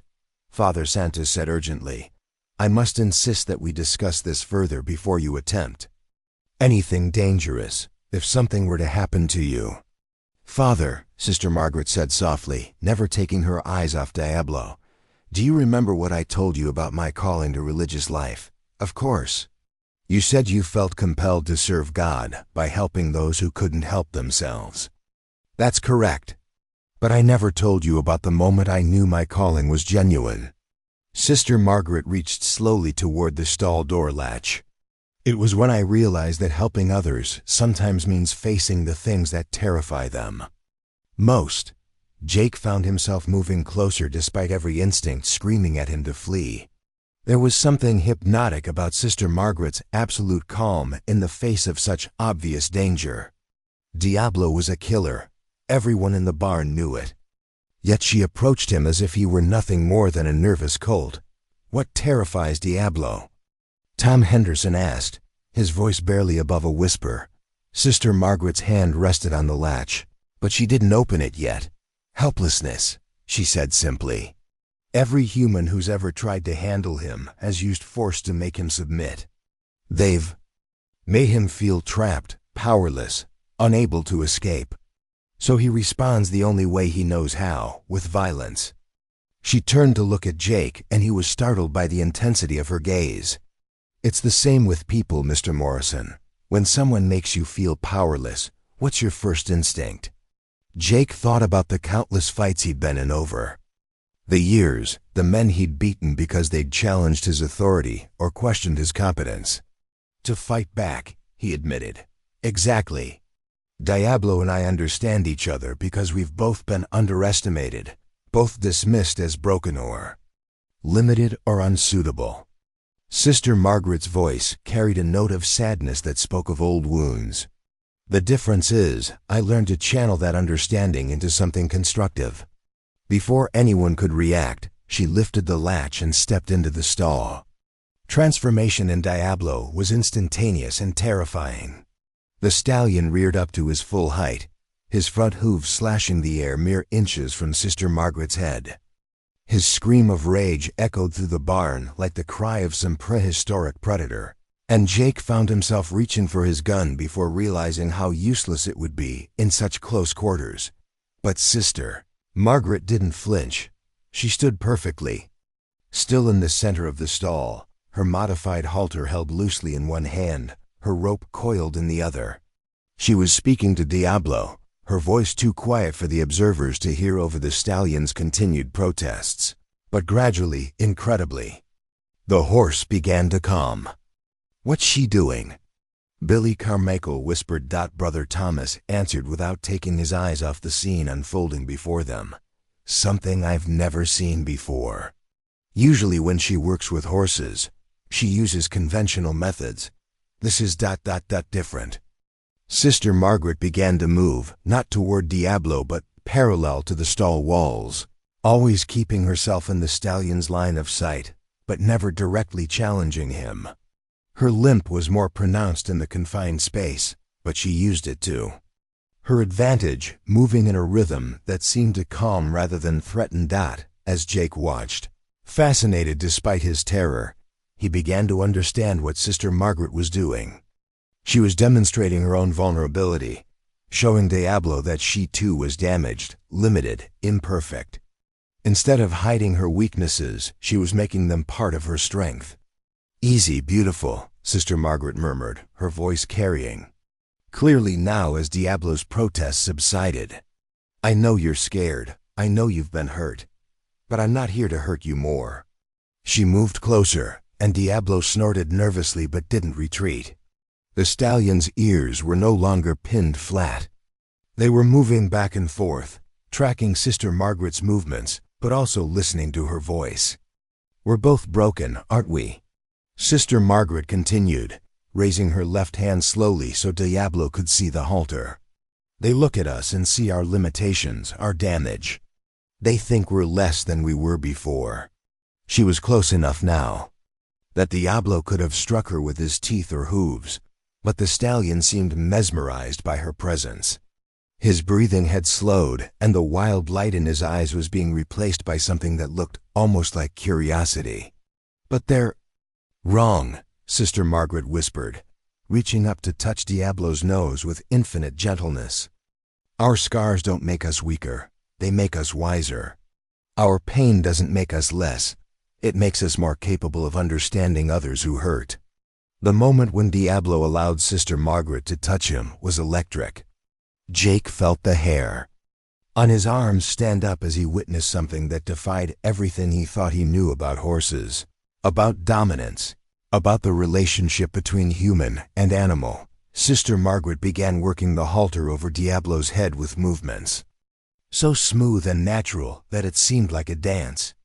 Father Santos said urgently, "I must insist that we discuss this further before you attempt anything dangerous, if something were to happen to you." "Father," Sister Margaret said softly, never taking her eyes off Diablo, "do you remember what I told you about my calling to religious life?" "Of course. You said you felt compelled to serve God by helping those who couldn't help themselves." "That's correct. But I never told you about the moment I knew my calling was genuine." Sister Margaret reached slowly toward the stall door latch. "It was when I realized that helping others sometimes means facing the things that terrify them most." Jake found himself moving closer despite every instinct screaming at him to flee. There was something hypnotic about Sister Margaret's absolute calm in the face of such obvious danger. Diablo was a killer. Everyone in the barn knew it. Yet she approached him as if he were nothing more than a nervous colt. "What terrifies Diablo?" Tom Henderson asked, his voice barely above a whisper. Sister Margaret's hand rested on the latch, but she didn't open it yet. "Helplessness," she said simply. "Every human who's ever tried to handle him has used force to make him submit. They've made him feel trapped, powerless, unable to escape. So he responds the only way he knows how, with violence." She turned to look at Jake, and he was startled by the intensity of her gaze. "It's the same with people, Mr. Morrison. When someone makes you feel powerless, what's your first instinct?" Jake thought about the countless fights he'd been in over The years, the men he'd beaten because they'd challenged his authority or questioned his competence. To fight back, he admitted. Exactly. Diablo and I understand each other because we've both been underestimated, both dismissed as broken or limited or unsuitable. Sister Margaret's voice carried a note of sadness that spoke of old wounds. The difference is, I learned to channel that understanding into something constructive. Before anyone could react, she lifted the latch and stepped into the stall. Transformation in Diablo was instantaneous and terrifying. The stallion reared up to his full height, his front hooves slashing the air mere inches from Sister Margaret's head. His scream of rage echoed through the barn like the cry of some prehistoric predator, and Jake found himself reaching for his gun before realizing how useless it would be in such close quarters. But Sister Margaret didn't flinch. She stood perfectly, still in the center of the stall, her modified halter held loosely in one hand, her rope coiled in the other. She was speaking to Diablo, her voice too quiet for the observers to hear over the stallion's continued protests. But gradually, incredibly, the horse began to calm. "What's she doing?" Billy Carmichael whispered. Brother Thomas answered without taking his eyes off the scene unfolding before them. "Something I've never seen before. Usually when she works with horses, she uses conventional methods. This is different." Sister Margaret began to move, not toward Diablo but parallel to the stall walls, always keeping herself in the stallion's line of sight, but never directly challenging him. Her limp was more pronounced in the confined space, but she used it too. Her advantage, moving in a rhythm that seemed to calm rather than threaten. As Jake watched, fascinated despite his terror, he began to understand what Sister Margaret was doing. She was demonstrating her own vulnerability, showing Diablo that she too was damaged, limited, imperfect. Instead of hiding her weaknesses, she was making them part of her strength. "Easy, beautiful," Sister Margaret murmured, her voice carrying. Clearly now as Diablo's protests subsided. "I know you're scared, I know you've been hurt, but I'm not here to hurt you more." She moved closer, and Diablo snorted nervously but didn't retreat. The stallion's ears were no longer pinned flat. They were moving back and forth, tracking Sister Margaret's movements, but also listening to her voice. "We're both broken, aren't we?" Sister Margaret continued, raising her left hand slowly so Diablo could see the halter. "They look at us and see our limitations, our damage. They think we're less than we were before." She was close enough now that Diablo could have struck her with his teeth or hooves, but the stallion seemed mesmerized by her presence. His breathing had slowed, and the wild light in his eyes was being replaced by something that looked almost like curiosity. "But they're wrong," Sister Margaret whispered, reaching up to touch Diablo's nose with infinite gentleness. "Our scars don't make us weaker, they make us wiser. Our pain doesn't make us less, it makes us more capable of understanding others who hurt." The moment when Diablo allowed Sister Margaret to touch him was electric. Jake felt the hair on his arms stand up as he witnessed something that defied everything he thought he knew about horses, about dominance, about the relationship between human and animal. Sister Margaret began working the halter over Diablo's head with movements so smooth and natural that it seemed like a dance.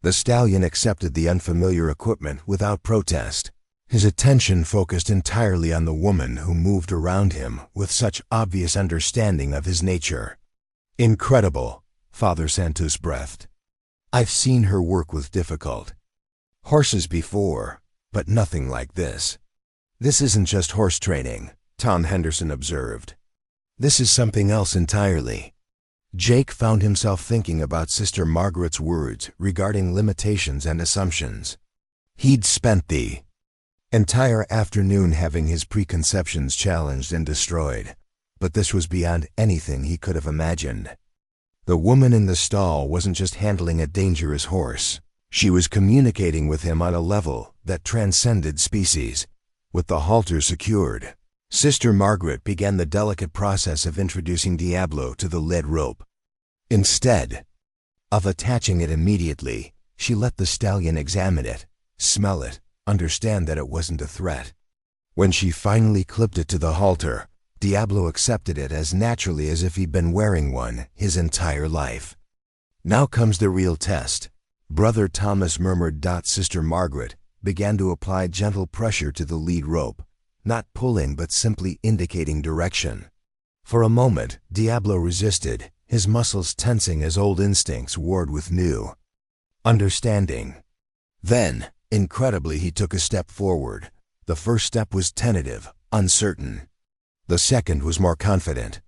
The stallion accepted the unfamiliar equipment without protest, his attention focused entirely on the woman who moved around him with such obvious understanding of his nature. "Incredible," Father Santos breathed. "I've seen her work with difficult horses before, but nothing like this." "This isn't just horse training," Tom Henderson observed. "This is something else entirely." Jake found himself thinking about Sister Margaret's words regarding limitations and assumptions. He'd spent the entire afternoon having his preconceptions challenged and destroyed, but this was beyond anything he could have imagined. The woman in the stall wasn't just handling a dangerous horse. She was communicating with him on a level that transcended species. With the halter secured, Sister Margaret began the delicate process of introducing Diablo to the lead rope. Instead Of attaching it immediately, she let the stallion examine it, smell it, understand that it wasn't a threat. When she finally clipped it to the halter, Diablo accepted it as naturally as if he'd been wearing one his entire life. Now comes the real test. Brother Thomas murmured. Sister Margaret began to apply gentle pressure to the lead rope, not pulling but simply indicating direction. For a moment, Diablo resisted, his muscles tensing as old instincts warred with new understanding. Then, incredibly, he took a step forward. The first step was tentative, uncertain. The second was more confident.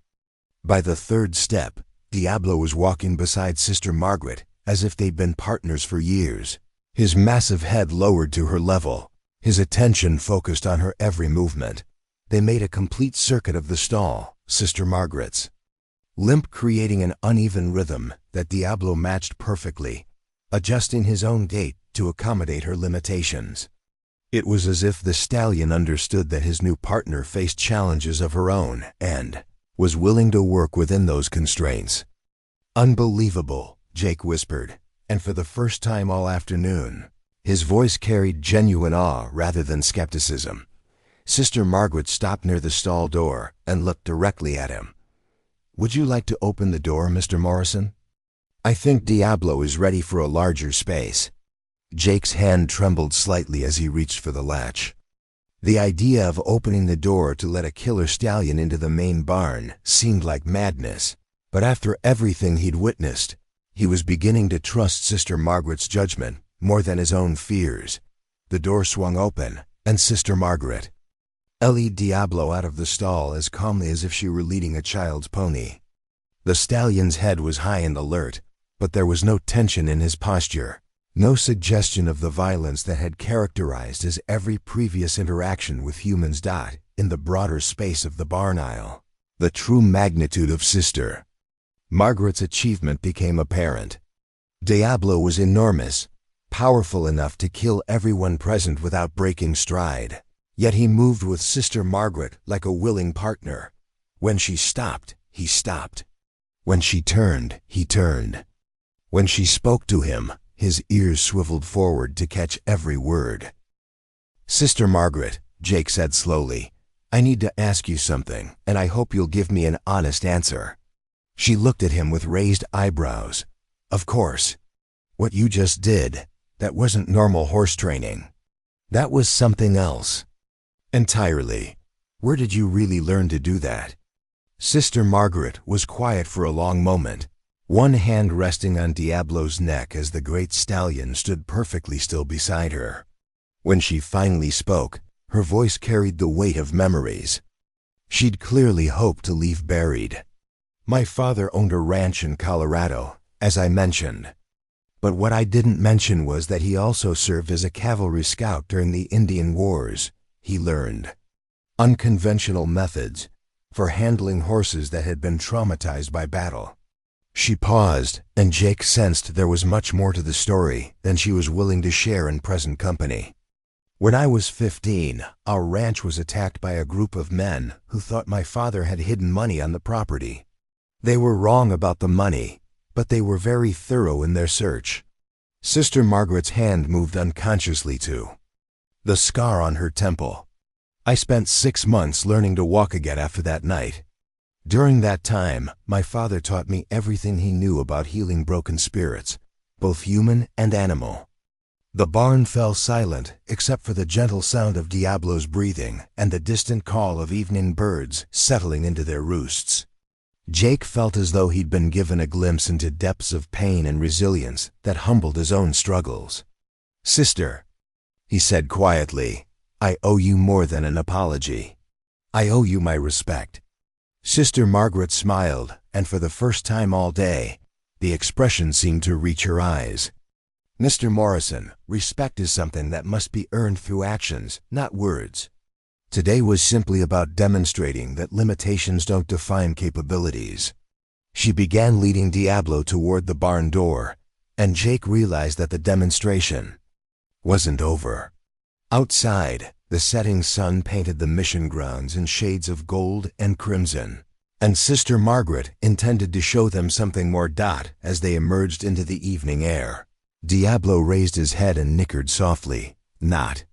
By the third step, Diablo was walking beside Sister Margaret as if they'd been partners for years, his massive head lowered to her level, his attention focused on her every movement. They made a complete circuit of the stall, Sister Margaret's limp creating an uneven rhythm that Diablo matched perfectly, adjusting his own gait to accommodate her limitations. It was as if the stallion understood that his new partner faced challenges of her own and was willing to work within those constraints. "Unbelievable," Jake whispered, and for the first time all afternoon, his voice carried genuine awe rather than skepticism. Sister Margaret stopped near the stall door and looked directly at him. "Would you like to open the door, Mr. Morrison? I think Diablo is ready for a larger space." Jake's hand trembled slightly as he reached for the latch. The idea of opening the door to let a killer stallion into the main barn seemed like madness, but after everything he'd witnessed, he was beginning to trust Sister Margaret's judgment more than his own fears. The door swung open, and Sister Margaret lead Diablo out of the stall as calmly as if she were leading a child's pony. The stallion's head was high and alert, but there was no tension in his posture, no suggestion of the violence that had characterized his every previous interaction with humans. In the broader space of the barn aisle, the true magnitude of Sister Margaret's achievement became apparent. Diablo was enormous, powerful enough to kill everyone present without breaking stride. Yet he moved with Sister Margaret like a willing partner. When she stopped, he stopped. When she turned, he turned. When she spoke to him, his ears swiveled forward to catch every word. "Sister Margaret," Jake said slowly, "I need to ask you something, and I hope you'll give me an honest answer." She looked at him with raised eyebrows. "Of course. What you just did, that wasn't normal horse training. That was something else. Entirely. Where did you really learn to do that?" Sister Margaret was quiet for a long moment, one hand resting on Diablo's neck as the great stallion stood perfectly still beside her. When she finally spoke, her voice carried the weight of memories she'd clearly hoped to leave buried. "My father owned a ranch in Colorado, as I mentioned. But what I didn't mention was that he also served as a cavalry scout during the Indian Wars. He learned unconventional methods for handling horses that had been traumatized by battle." She paused, and Jake sensed there was much more to the story than she was willing to share in present company. "When I was 15, our ranch was attacked by a group of men who thought my father had hidden money on the property. They were wrong about the money, but they were very thorough in their search." Sister Margaret's hand moved unconsciously to the scar on her temple. "I spent 6 months learning to walk again after that night. During that time, my father taught me everything he knew about healing broken spirits, both human and animal." The barn fell silent except for the gentle sound of Diablo's breathing and the distant call of evening birds settling into their roosts. Jake felt as though he'd been given a glimpse into depths of pain and resilience that humbled his own struggles. "Sister," he said quietly, "I owe you more than an apology. I owe you my respect." Sister Margaret smiled, and for the first time all day, the expression seemed to reach her eyes. "Mr. Morrison, respect is something that must be earned through actions, not words. Today was simply about demonstrating that limitations don't define capabilities." She began leading Diablo toward the barn door, and Jake realized that the demonstration wasn't over. Outside, the setting sun painted the mission grounds in shades of gold and crimson. and Sister Margaret intended to show them something more. As they emerged into the evening air, Diablo raised his head and nickered softly, not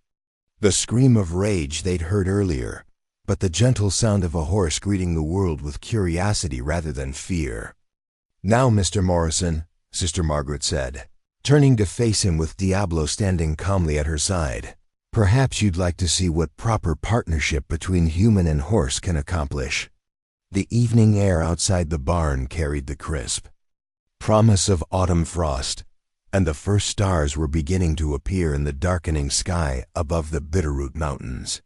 the scream of rage they'd heard earlier, but the gentle sound of a horse greeting the world with curiosity rather than fear. "Now, Mr. Morrison," Sister Margaret said, turning to face him with Diablo standing calmly at her side, "perhaps you'd like to see what proper partnership between human and horse can accomplish." The evening air outside the barn carried the crisp promise of autumn frost, and the first stars were beginning to appear in the darkening sky above the Bitterroot Mountains.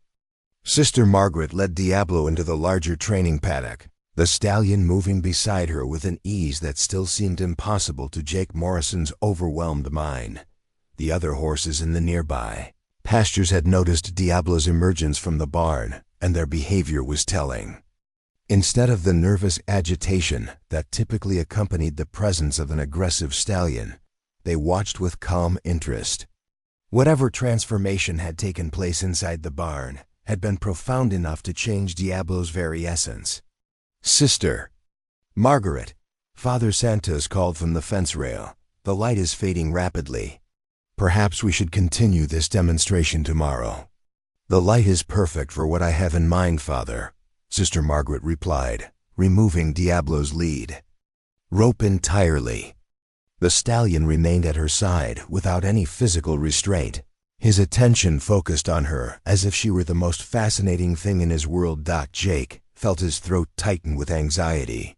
Sister Margaret led Diablo into the larger training paddock, the stallion moving beside her with an ease that still seemed impossible to Jake Morrison's overwhelmed mind. The other horses in the nearby pastures had noticed Diablo's emergence from the barn, and their behavior was telling. Instead of the nervous agitation that typically accompanied the presence of an aggressive stallion, they watched with calm interest. Whatever transformation had taken place inside the barn had been profound enough to change Diablo's very essence. "Sister Margaret," Father Santos called from the fence rail, "the light is fading rapidly. Perhaps we should continue this demonstration tomorrow." "The light is perfect for what I have in mind, Father," Sister Margaret replied, removing Diablo's lead. "Rope entirely." The stallion remained at her side without any physical restraint, his attention focused on her as if she were the most fascinating thing in his world. Jake felt his throat tighten with anxiety.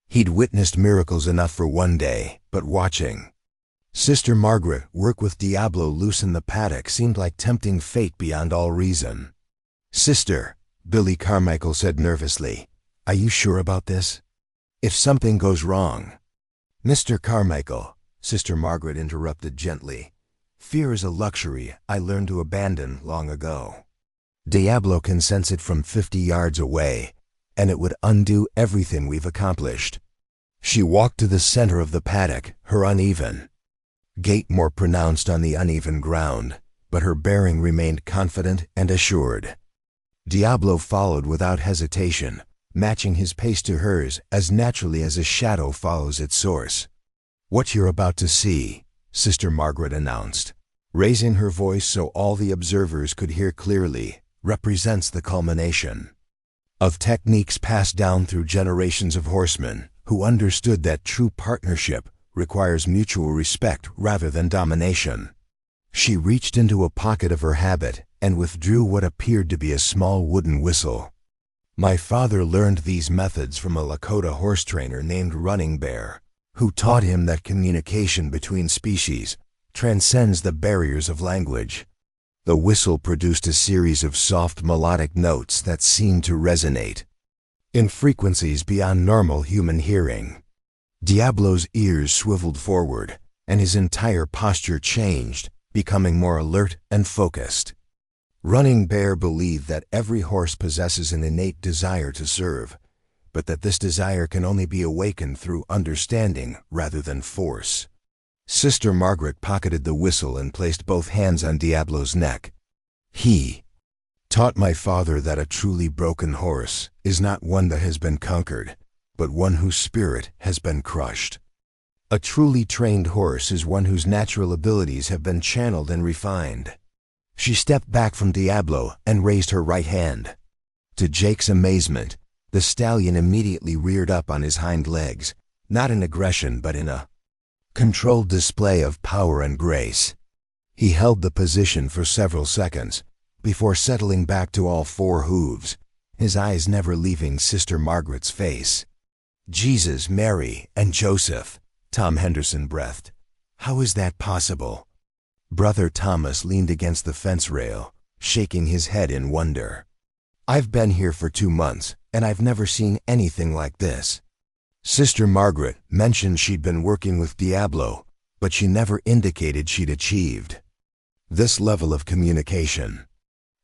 He'd witnessed miracles enough for one day, but watching Sister Margaret work with Diablo loose in the paddock seemed like tempting fate beyond all reason. "Sister," Billy Carmichael said nervously, "are you sure about this? If something goes wrong—" "Mr. Carmichael," Sister Margaret interrupted gently, "fear is a luxury I learned to abandon long ago. Diablo can sense it from 50 yards away, and it would undo everything we've accomplished." She walked to the center of the paddock, her uneven gait more pronounced on the uneven ground, but her bearing remained confident and assured. Diablo followed without hesitation, matching his pace to hers as naturally as a shadow follows its source. "What you're about to see," Sister Margaret announced, raising her voice so all the observers could hear clearly, "represents the culmination of techniques passed down through generations of horsemen who understood that true partnership requires mutual respect rather than domination." She reached into a pocket of her habit and withdrew what appeared to be a small wooden whistle. "My father learned these methods from a Lakota horse trainer named Running Bear, who taught him that communication between species transcends the barriers of language." The whistle produced a series of soft melodic notes that seemed to resonate in frequencies beyond normal human hearing. Diablo's ears swiveled forward, and his entire posture changed, becoming more alert and focused. Running Bear believed that every horse possesses an innate desire to serve, but that this desire can only be awakened through understanding rather than force. Sister Margaret pocketed the whistle and placed both hands on Diablo's neck. "He taught my father that a truly broken horse is not one that has been conquered, but one whose spirit has been crushed. A truly trained horse is one whose natural abilities have been channeled and refined." She stepped back from Diablo and raised her right hand. To Jake's amazement, the stallion immediately reared up on his hind legs, not in aggression but in a controlled display of power and grace. He held the position for several seconds before settling back to all four hooves, his eyes never leaving Sister Margaret's face. "Jesus, Mary, and Joseph," Tom Henderson breathed. "How is that possible?" Brother Thomas leaned against the fence rail, shaking his head in wonder. "I've been here for 2 months, and I've never seen anything like this." Sister Margaret mentioned she'd been working with Diablo, but she never indicated she'd achieved this level of communication.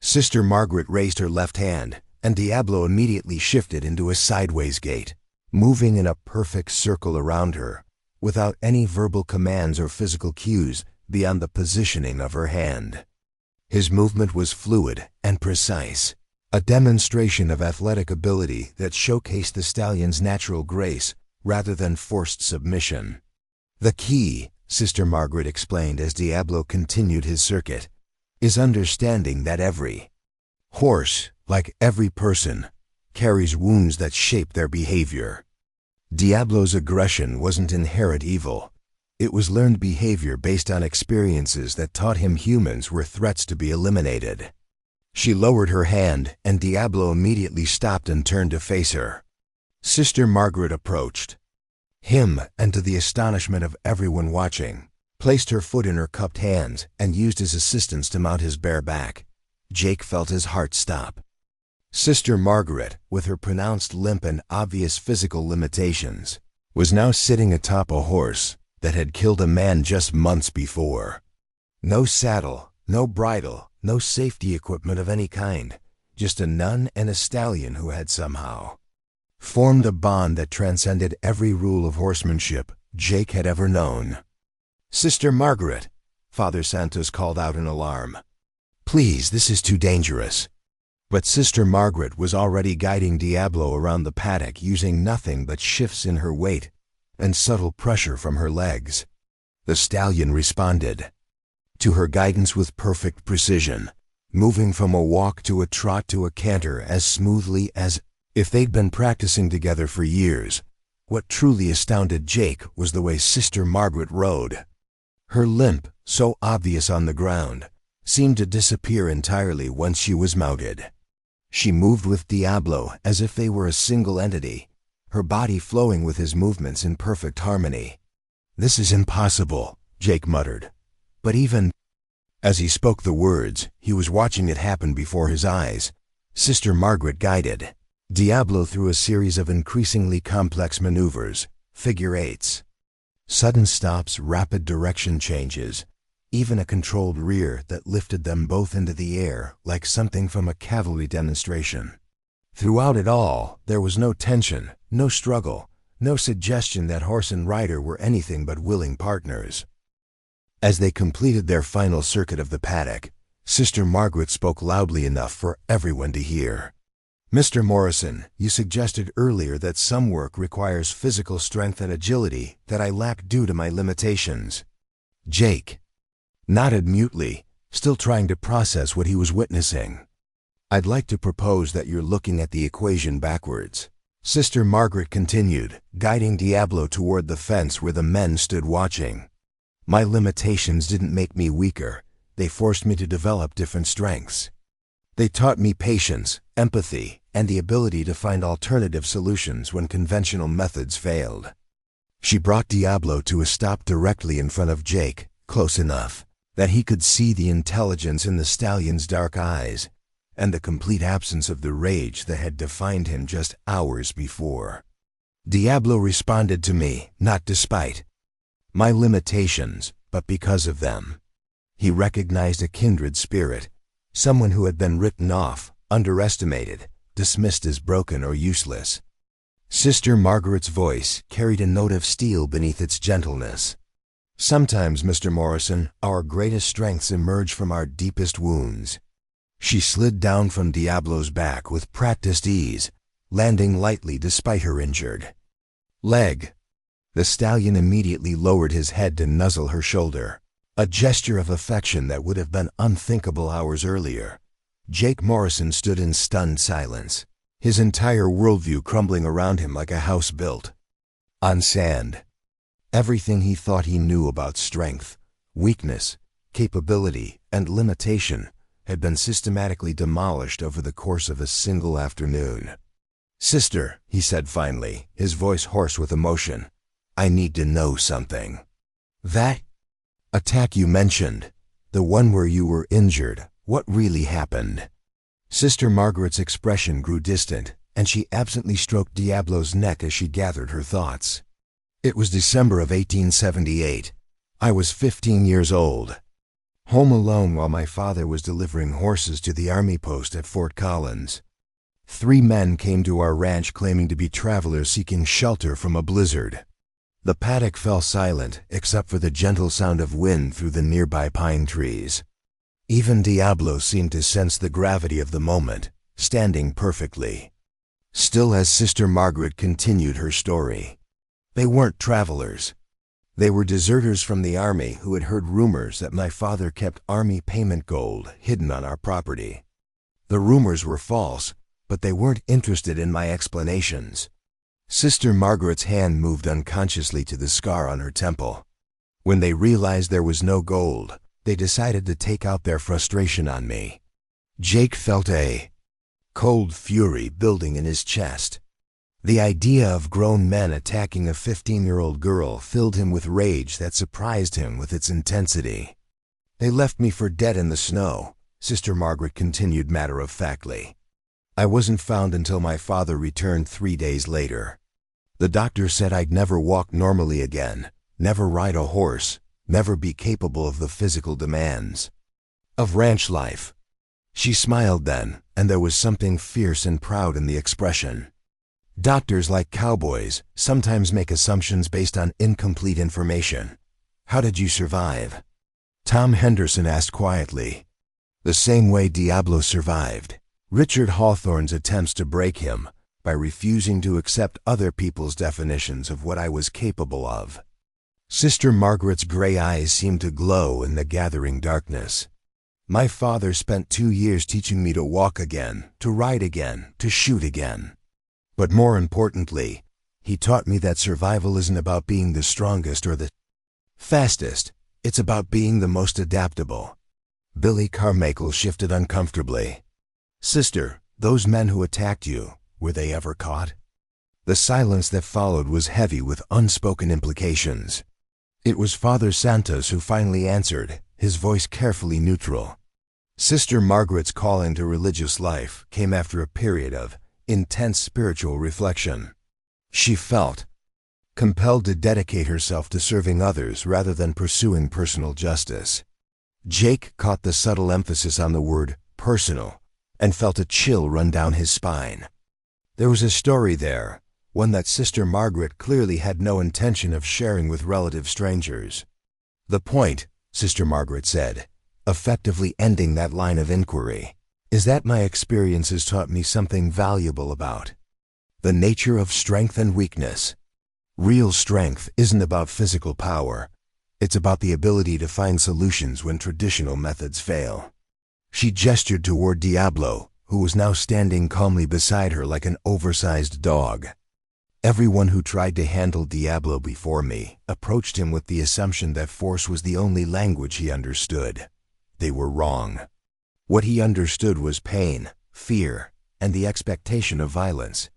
Sister Margaret raised her left hand, and Diablo immediately shifted into a sideways gait, moving in a perfect circle around her, without any verbal commands or physical cues beyond the positioning of her hand. His movement was fluid and precise, a demonstration of athletic ability that showcased the stallion's natural grace rather than forced submission. The key, Sister Margaret explained as Diablo continued his circuit, is understanding that every horse, like every person, carries wounds that shape their behavior. Diablo's aggression wasn't inherent evil. It was learned behavior based on experiences that taught him humans were threats to be eliminated. She lowered her hand, and Diablo immediately stopped and turned to face her. Sister Margaret approached him, and to the astonishment of everyone watching, placed her foot in her cupped hands and used his assistance to mount his bare back. Jake felt his heart stop. Sister Margaret, with her pronounced limp and obvious physical limitations, was now sitting atop a horse that had killed a man just months before. No saddle, no bridle, no safety equipment of any kind, just a nun and a stallion who had somehow formed a bond that transcended every rule of horsemanship Jake had ever known. "Sister Margaret," Father Santos called out in alarm. "Please, this is too dangerous." But Sister Margaret was already guiding Diablo around the paddock using nothing but shifts in her weight and subtle pressure from her legs. The stallion responded to her guidance with perfect precision, moving from a walk to a trot to a canter as smoothly as if they'd been practicing together for years. What truly astounded Jake was the way Sister Margaret rode. Her limp, so obvious on the ground, seemed to disappear entirely once she was mounted. She moved with Diablo as if they were a single entity, her body flowing with his movements in perfect harmony. "This is impossible," Jake muttered. But even as he spoke the words, he was watching it happen before his eyes. Sister Margaret guided Diablo through a series of increasingly complex maneuvers, figure eights, sudden stops, rapid direction changes, even a controlled rear that lifted them both into the air like something from a cavalry demonstration. Throughout it all, there was no tension, no struggle, no suggestion that horse and rider were anything but willing partners. As they completed their final circuit of the paddock, Sister Margaret spoke loudly enough for everyone to hear. "Mr. Morrison, you suggested earlier that some work requires physical strength and agility that I lack due to my limitations." Jake nodded mutely, still trying to process what he was witnessing. "I'd like to propose that you're looking at the equation backwards," Sister Margaret continued, guiding Diablo toward the fence where the men stood watching. "My limitations didn't make me weaker. They forced me to develop different strengths. They taught me patience, empathy, and the ability to find alternative solutions when conventional methods failed." She brought Diablo to a stop directly in front of Jake, close enough that he could see the intelligence in the stallion's dark eyes and the complete absence of the rage that had defined him just hours before. "Diablo responded to me, not despite my limitations, but because of them." He recognized a kindred spirit, someone who had been written off, underestimated, dismissed as broken or useless. Sister Margaret's voice carried a note of steel beneath its gentleness. "Sometimes, Mr. Morrison, our greatest strengths emerge from our deepest wounds." She slid down from Diablo's back with practiced ease, landing lightly despite her injured leg. The stallion immediately lowered his head to nuzzle her shoulder, a gesture of affection that would have been unthinkable hours earlier. Jake Morrison stood in stunned silence, his entire worldview crumbling around him like a house built on sand. Everything he thought he knew about strength, weakness, capability, and limitation had been systematically demolished over the course of a single afternoon. "Sister," he said finally, his voice hoarse with emotion, "I need to know something. That attack you mentioned, the one where you were injured, what really happened?" Sister Margaret's expression grew distant, and she absently stroked Diablo's neck as she gathered her thoughts. "It was December of 1878. I was 15 years old, home alone while my father was delivering horses to the army post at Fort Collins. 3 men came to our ranch claiming to be travelers seeking shelter from a blizzard. The paddock fell silent except for the gentle sound of wind through the nearby pine trees. Even Diablo seemed to sense the gravity of the moment, standing perfectly, still as Sister Margaret continued her story. They weren't travelers. They were deserters from the army who had heard rumors that my father kept army payment gold hidden on our property. The rumors were false, but they weren't interested in my explanations. Sister Margaret's hand moved unconsciously to the scar on her temple. When they realized there was no gold, they decided to take out their frustration on me. Jake felt a cold fury building in his chest. The idea of grown men attacking a 15-year-old girl filled him with rage that surprised him with its intensity. They left me for dead in the snow, Sister Margaret continued matter-of-factly. I wasn't found until my father returned 3 days later. The doctor said I'd never walk normally again, never ride a horse, never be capable of the physical demands of ranch life. She smiled then, and there was something fierce and proud in the expression. Doctors, like cowboys, sometimes make assumptions based on incomplete information. How did you survive? Tom Henderson asked quietly. The same way Diablo survived. Richard Hawthorne's attempts to break him, by refusing to accept other people's definitions of what I was capable of. Sister Margaret's gray eyes seemed to glow in the gathering darkness. My father spent 2 years teaching me to walk again, to ride again, to shoot again. But more importantly, he taught me that survival isn't about being the strongest or the fastest. It's about being the most adaptable. Billy Carmichael shifted uncomfortably. Sister, those men who attacked you, were they ever caught? The silence that followed was heavy with unspoken implications. It was Father Santos who finally answered, his voice carefully neutral. Sister Margaret's calling to religious life came after a period of intense spiritual reflection. She felt compelled to dedicate herself to serving others rather than pursuing personal justice. Jake caught the subtle emphasis on the word personal and felt a chill run down his spine. There was a story there, one that Sister Margaret clearly had no intention of sharing with relative strangers. The point, Sister Margaret said, effectively ending that line of inquiry, is that my experiences taught me something valuable about the nature of strength and weakness. Real strength isn't about physical power. It's about the ability to find solutions when traditional methods fail. She gestured toward Diablo, who was now standing calmly beside her like an oversized dog. Everyone who tried to handle Diablo before me approached him with the assumption that force was the only language he understood. They were wrong. What he understood was pain, fear, and the expectation of violence.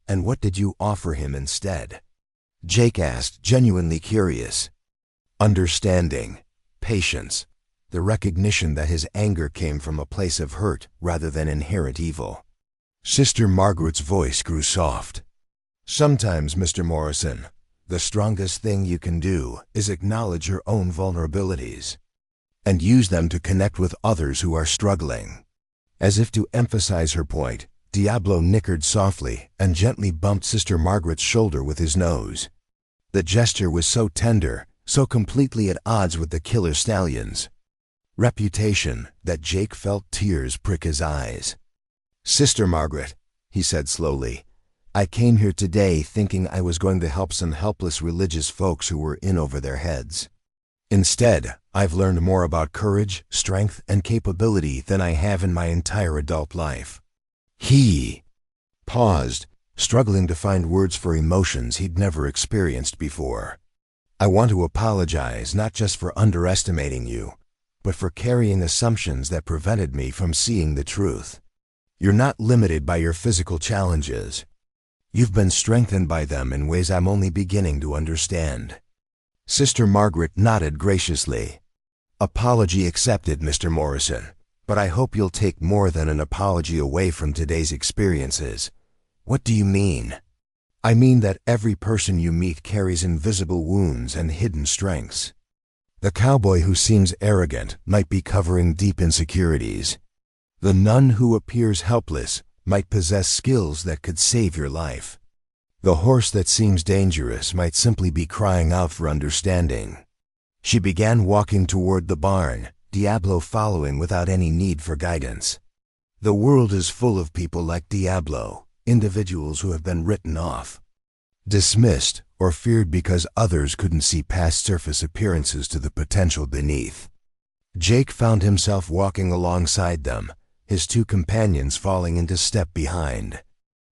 And what did you offer him instead? Jake asked, genuinely curious. Understanding, patience, the recognition that his anger came from a place of hurt rather than inherent evil. Sister Margaret's voice grew soft. Sometimes, Mr. Morrison, the strongest thing you can do is acknowledge your own vulnerabilities and use them to connect with others who are struggling. As if to emphasize her point, Diablo nickered softly and gently bumped Sister Margaret's shoulder with his nose. The gesture was so tender, so completely at odds with the killer stallion's reputation, that Jake felt tears prick his eyes. Sister Margaret, he said slowly, I came here today thinking I was going to help some helpless religious folks who were in over their heads. Instead, I've learned more about courage, strength, and capability than I have in my entire adult life. He paused, struggling to find words for emotions he'd never experienced before. I want to apologize not just for underestimating you, but for carrying assumptions that prevented me from seeing the truth. You're not limited by your physical challenges. You've been strengthened by them in ways I'm only beginning to understand. Sister Margaret nodded graciously. Apology accepted, Mr. Morrison, but I hope you'll take more than an apology away from today's experiences. What do you mean? I mean that every person you meet carries invisible wounds and hidden strengths. The cowboy who seems arrogant might be covering deep insecurities. The nun who appears helpless might possess skills that could save your life. The horse that seems dangerous might simply be crying out for understanding. She began walking toward the barn, Diablo following without any need for guidance. The world is full of people like Diablo, individuals who have been written off, dismissed, or feared because others couldn't see past surface appearances to the potential beneath. Jake found himself walking alongside them, his two companions falling into step behind.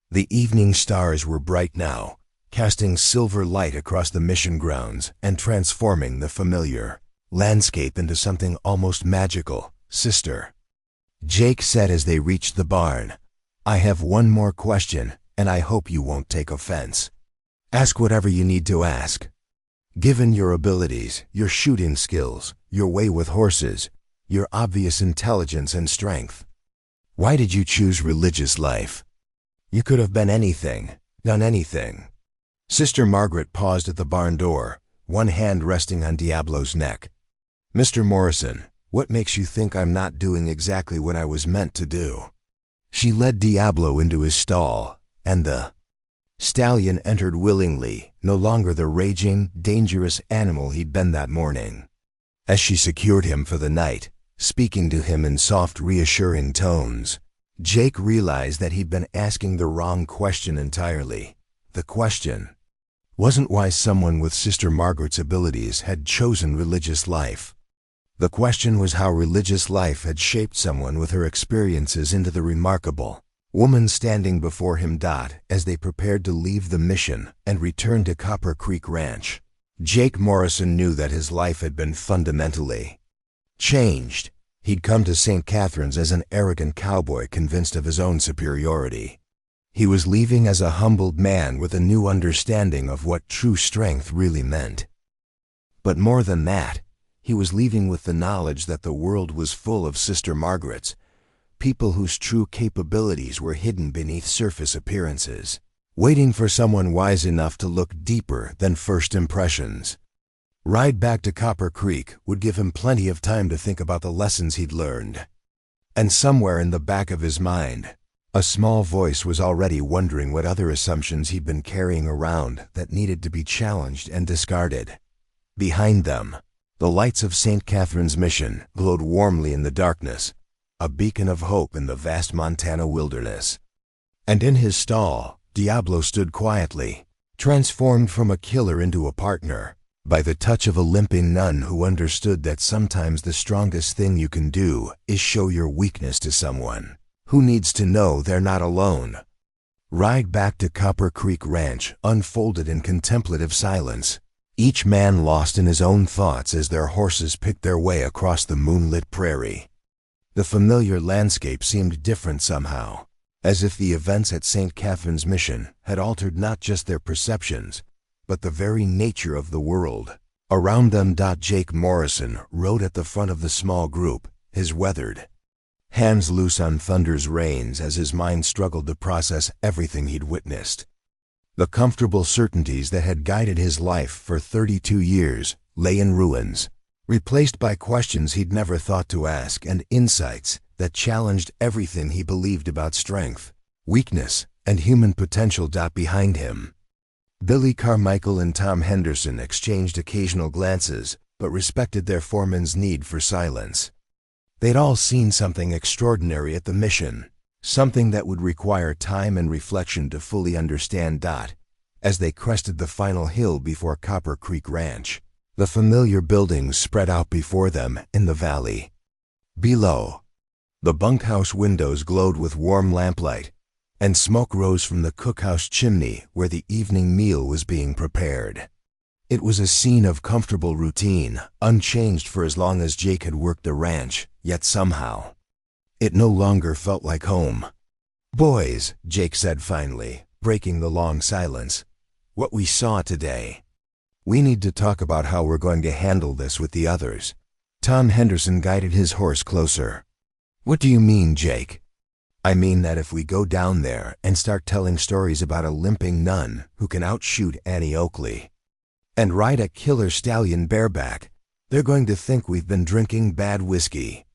The evening stars were bright now, casting silver light across the mission grounds and transforming the familiar landscape into something almost magical. "Sister," Jake said as they reached the barn, "I have one more question, and I hope you won't take offense. Ask whatever you need to ask. Given your abilities, your shooting skills, your way with horses, your obvious intelligence and strength, why did you choose religious life? You could have been anything, done anything." Sister Margaret paused at the barn door, one hand resting on Diablo's neck. "Mr. Morrison, what makes you think I'm not doing exactly what I was meant to do?" She led Diablo into his stall, and the stallion entered willingly, no longer the raging, dangerous animal he'd been that morning. As she secured him for the night, speaking to him in soft, reassuring tones, Jake realized that he'd been asking the wrong question entirely. The question wasn't why someone with Sister Margaret's abilities had chosen religious life. The question was how religious life had shaped someone with her experiences into the remarkable woman standing before him. As they prepared to leave the mission and return to Copper Creek Ranch, Jake Morrison knew that his life had been fundamentally changed. He'd come to St. Catherine's as an arrogant cowboy convinced of his own superiority. He was leaving as a humbled man with a new understanding of what true strength really meant. But more than that, he was leaving with the knowledge that the world was full of Sister Margarets, people whose true capabilities were hidden beneath surface appearances, waiting for someone wise enough to look deeper than first impressions. Ride back to Copper Creek would give him plenty of time to think about the lessons he'd learned. And somewhere in the back of his mind, a small voice was already wondering what other assumptions he'd been carrying around that needed to be challenged and discarded. Behind them, the lights of St. Catherine's Mission glowed warmly in the darkness, a beacon of hope in the vast Montana wilderness. And in his stall, Diablo stood quietly, transformed from a killer into a partner, by the touch of a limping nun who understood that sometimes the strongest thing you can do is show your weakness to someone who needs to know they're not alone. Ride back to Copper Creek Ranch unfolded in contemplative silence, each man lost in his own thoughts as their horses picked their way across the moonlit prairie. The familiar landscape seemed different somehow, as if the events at St. Catherine's Mission had altered not just their perceptions, but the very nature of the world around them. Jake Morrison rode at the front of the small group, his weathered hands loose on Thunder's reins as his mind struggled to process everything he'd witnessed. The comfortable certainties that had guided his life for 32 years lay in ruins, replaced by questions he'd never thought to ask and insights that challenged everything he believed about strength, weakness, and human potential. Behind him, Billy Carmichael and Tom Henderson exchanged occasional glances, but respected their foreman's need for silence. They'd all seen something extraordinary at the mission, something that would require time and reflection to fully understand. As they crested the final hill before Copper Creek Ranch, the familiar buildings spread out before them in the valley. Below, the bunkhouse windows glowed with warm lamplight, and smoke rose from the cookhouse chimney where the evening meal was being prepared. It was a scene of comfortable routine, unchanged for as long as Jake had worked the ranch, yet somehow it no longer felt like home. "Boys," Jake said finally, breaking the long silence, "what we saw today. We need to talk about how we're going to handle this with the others." Tom Henderson guided his horse closer. "What do you mean, Jake?" "I mean that if we go down there and start telling stories about a limping nun who can outshoot Annie Oakley and ride a killer stallion bareback, they're going to think we've been drinking bad whiskey."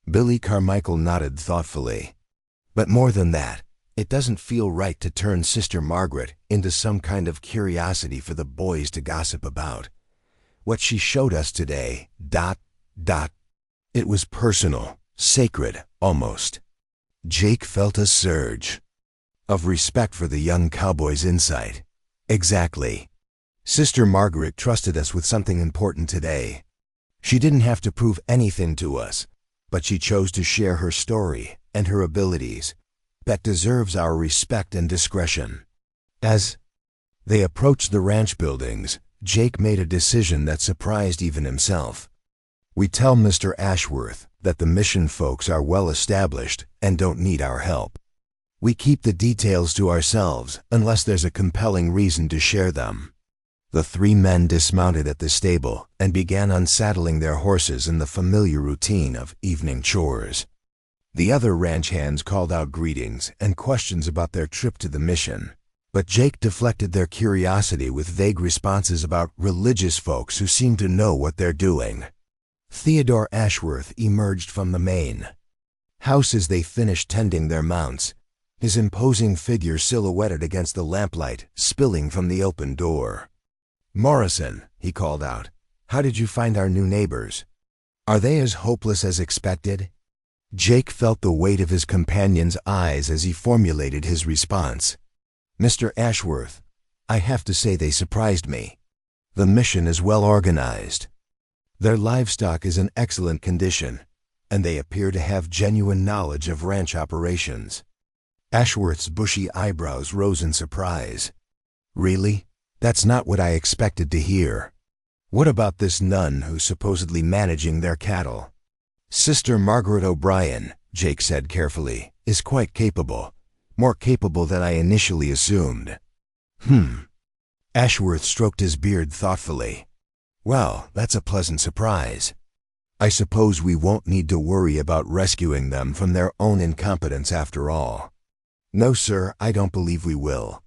Billy Carmichael nodded thoughtfully. "But more than that, it doesn't feel right to turn Sister Margaret into some kind of curiosity for the boys to gossip about. What she showed us today, it was personal, sacred, almost. Jake felt a surge of respect for the young cowboy's insight. Exactly. Sister Margaret trusted us with something important today. She didn't have to prove anything to us, but she chose to share her story and her abilities. That deserves our respect and discretion. As they approached the ranch buildings, Jake made a decision that surprised even himself. We tell Mr. Ashworth that the mission folks are well established and don't need our help. We keep the details to ourselves unless there's a compelling reason to share them. The three men dismounted at the stable and began unsaddling their horses in the familiar routine of evening chores. The other ranch hands called out greetings and questions about their trip to the mission, but Jake deflected their curiosity with vague responses about religious folks who seemed to know what they're doing. Theodore Ashworth emerged from the main house as they finished tending their mounts, his imposing figure silhouetted against the lamplight spilling from the open door. "Morrison," he called out, "how did you find our new neighbors? Are they as hopeless as expected?" Jake felt the weight of his companion's eyes as he formulated his response. "Mr. Ashworth, I have to say they surprised me. The mission is well organized. Their livestock is in excellent condition, and they appear to have genuine knowledge of ranch operations." Ashworth's bushy eyebrows rose in surprise. "Really? That's not what I expected to hear. What about this nun who's supposedly managing their cattle?" "Sister Margaret O'Brien," Jake said carefully, "is quite capable. More capable than I initially assumed." Ashworth stroked his beard thoughtfully. "Well, that's a pleasant surprise. I suppose we won't need to worry about rescuing them from their own incompetence after all." "No, sir, I don't believe we will."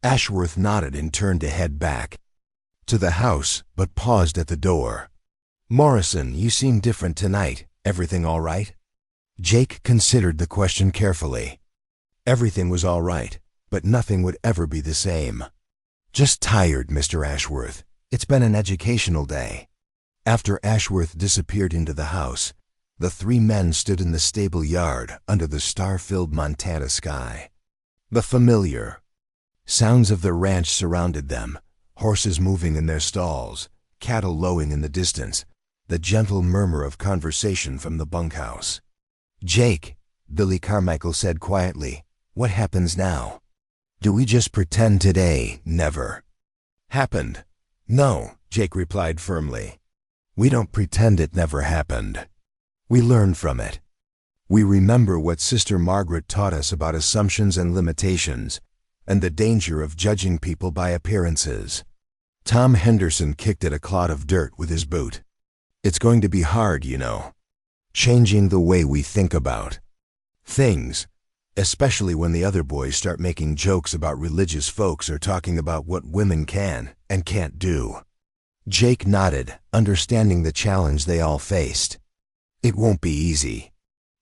Ashworth nodded and turned to head back to the house, but paused at the door. "Morrison, you seem different tonight. Everything all right?" Jake considered the question carefully. Everything was all right, but nothing would ever be the same. "Just tired, Mr. Ashworth. It's been an educational day." After Ashworth disappeared into the house, the three men stood in the stable yard under the star-filled Montana sky. The familiar sounds of the ranch surrounded them, horses moving in their stalls, cattle lowing in the distance, the gentle murmur of conversation from the bunkhouse. "Jake," Billy Carmichael said quietly, "what happens now? Do we just pretend today never happened?" "No," Jake replied firmly. "We don't pretend it never happened. We learn from it. We remember what Sister Margaret taught us about assumptions and limitations, and the danger of judging people by appearances." Tom Henderson kicked at a clod of dirt with his boot. "It's going to be hard, you know. Changing the way we think about things, especially when the other boys start making jokes about religious folks or talking about what women can and can't do." Jake nodded, understanding the challenge they all faced. "It won't be easy.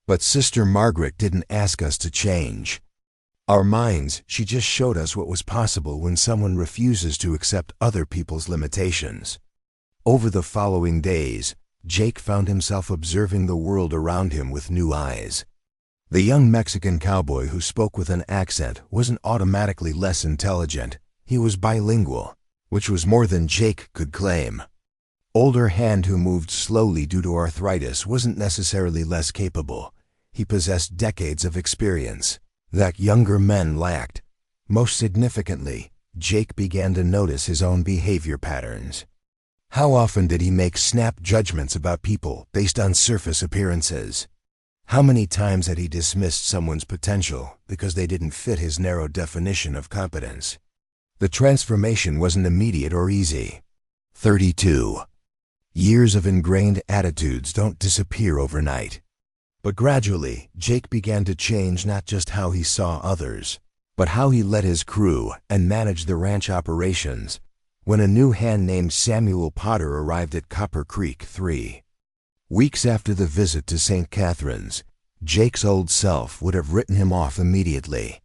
But Sister Margaret didn't ask us to change our minds. She just showed us what was possible when someone refuses to accept other people's limitations." Over the following days, Jake found himself observing the world around him with new eyes. The young Mexican cowboy who spoke with an accent wasn't automatically less intelligent. He was bilingual, which was more than Jake could claim. Older Hand, who moved slowly due to arthritis, wasn't necessarily less capable. He possessed decades of experience that younger men lacked. Most significantly, Jake began to notice his own behavior patterns. How often did he make snap judgments about people based on surface appearances? How many times had he dismissed someone's potential because they didn't fit his narrow definition of competence? The transformation wasn't immediate or easy. 32 years of ingrained attitudes don't disappear overnight. But gradually, Jake began to change not just how he saw others, but how he led his crew and managed the ranch operations. When a new hand named Samuel Potter arrived at Copper Creek 3 weeks after the visit to St. Catharines, Jake's old self would have written him off immediately.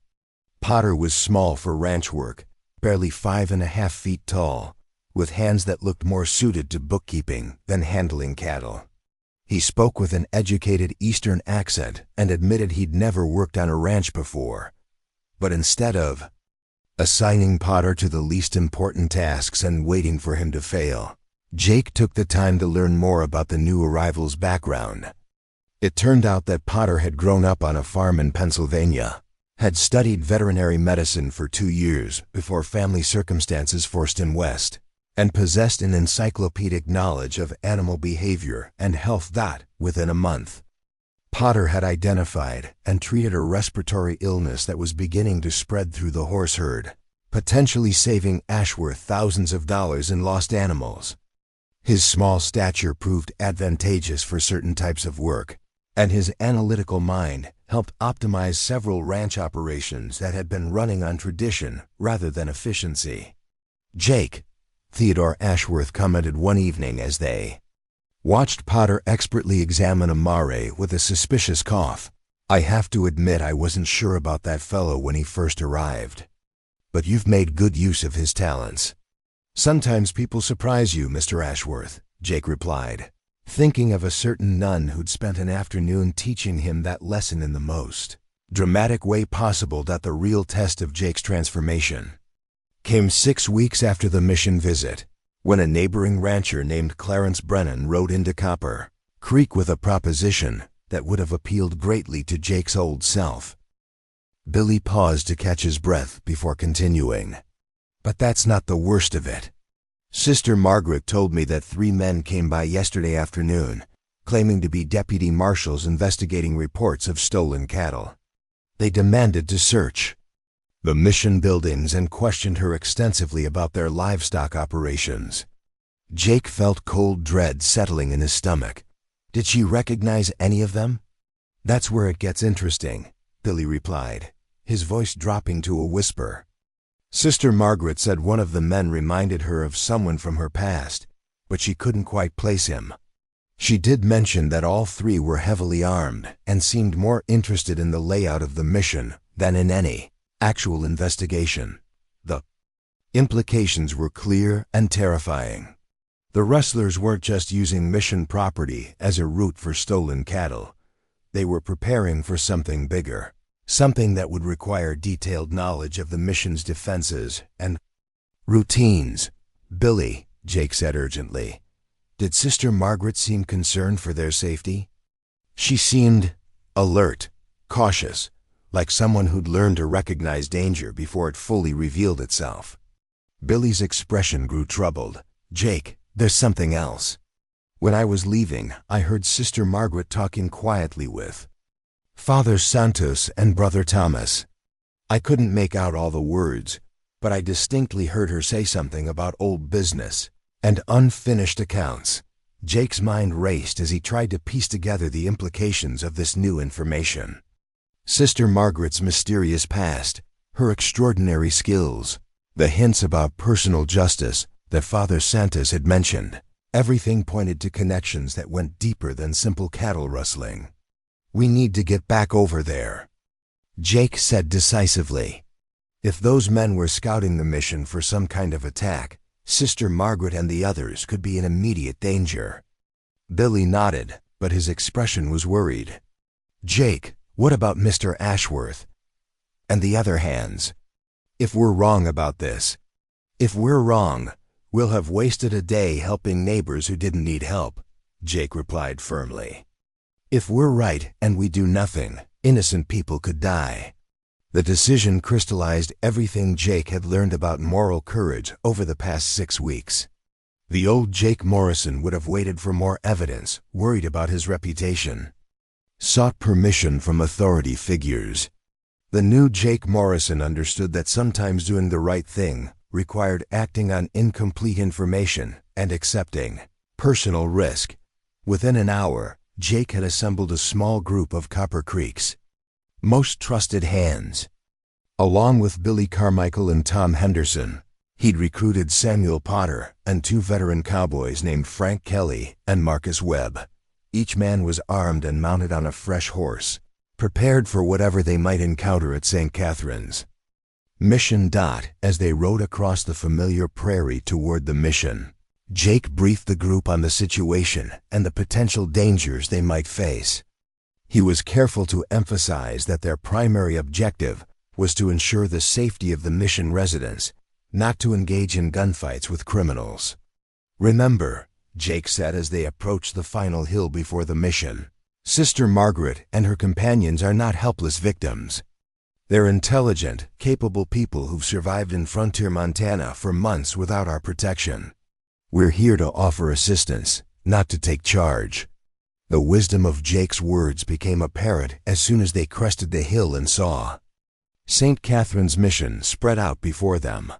Potter was small for ranch work, barely 5.5 feet tall, with hands that looked more suited to bookkeeping than handling cattle. He spoke with an educated Eastern accent and admitted he'd never worked on a ranch before. But instead of assigning Potter to the least important tasks and waiting for him to fail, Jake took the time to learn more about the new arrival's background. It turned out that Potter had grown up on a farm in Pennsylvania, had studied veterinary medicine for 2 years before family circumstances forced him west, and possessed an encyclopedic knowledge of animal behavior and health that, within a month, Potter had identified and treated a respiratory illness that was beginning to spread through the horse herd, potentially saving Ashworth thousands of dollars in lost animals. His small stature proved advantageous for certain types of work, and his analytical mind helped optimize several ranch operations that had been running on tradition rather than efficiency. "Jake," Theodore Ashworth commented one evening as they watched Potter expertly examine a mare with a suspicious cough, "I have to admit I wasn't sure about that fellow when he first arrived. But you've made good use of his talents." "Sometimes people surprise you, Mr. Ashworth," Jake replied, thinking of a certain nun who'd spent an afternoon teaching him that lesson in the most dramatic way possible. The real test of Jake's transformation came 6 weeks after the mission visit, when a neighboring rancher named Clarence Brennan rode into Copper Creek with a proposition that would have appealed greatly to Jake's old self. Billy paused to catch his breath before continuing. "But that's not the worst of it. Sister Margaret told me that 3 men came by yesterday afternoon, claiming to be deputy marshals investigating reports of stolen cattle. They demanded to search the mission buildings and questioned her extensively about their livestock operations." Jake felt cold dread settling in his stomach. "Did she recognize any of them?" "That's where it gets interesting," Billy replied, his voice dropping to a whisper. "Sister Margaret said one of the men reminded her of someone from her past, but she couldn't quite place him. She did mention that all 3 were heavily armed and seemed more interested in the layout of the mission than in any actual investigation. The implications were clear and terrifying. The rustlers weren't just using mission property as a route for stolen cattle. They were preparing for something bigger, something that would require detailed knowledge of the mission's defenses and routines." "Billy," Jake said urgently, "did Sister Margaret seem concerned for their safety?" "She seemed alert, cautious, like someone who'd learned to recognize danger before it fully revealed itself." Billy's expression grew troubled. "Jake, there's something else. When I was leaving, I heard Sister Margaret talking quietly with Father Santos and Brother Thomas. I couldn't make out all the words, but I distinctly heard her say something about old business and unfinished accounts." Jake's mind raced as he tried to piece together the implications of this new information. Sister Margaret's mysterious past, her extraordinary skills, the hints about personal justice that Father Santos had mentioned, everything pointed to connections that went deeper than simple cattle rustling. "We need to get back over there," Jake said decisively. If those men were scouting the mission for some kind of attack, Sister Margaret and the others could be in immediate danger. Billy nodded, but his expression was worried. "Jake, what about Mr. Ashworth and the other hands? If we're wrong about this, if we're wrong, we'll have wasted a day helping neighbors who didn't need help," Jake replied firmly. "If we're right and we do nothing, innocent people could die." The decision crystallized everything Jake had learned about moral courage over the past 6 weeks. The old Jake Morrison would have waited for more evidence, worried about his reputation. Sought permission from authority figures. The new Jake Morrison understood that sometimes doing the right thing required acting on incomplete information and accepting personal risk. Within an hour, Jake had assembled a small group of Copper Creek's most trusted hands. Along with Billy Carmichael and Tom Henderson, he'd recruited Samuel Potter and 2 veteran cowboys named Frank Kelly and Marcus Webb. Each man was armed and mounted on a fresh horse, prepared for whatever they might encounter at St. Catherine's. Mission. As they rode across the familiar prairie toward the mission, Jake briefed the group on the situation and the potential dangers they might face. He was careful to emphasize that their primary objective was to ensure the safety of the mission residents, not to engage in gunfights with criminals. "Remember," Jake said as they approached the final hill before the mission, "Sister Margaret and her companions are not helpless victims. They're intelligent, capable people who've survived in frontier Montana for months without our protection. We're here to offer assistance, not to take charge." The wisdom of Jake's words became apparent as soon as they crested the hill and saw St. Catherine's mission spread out before them.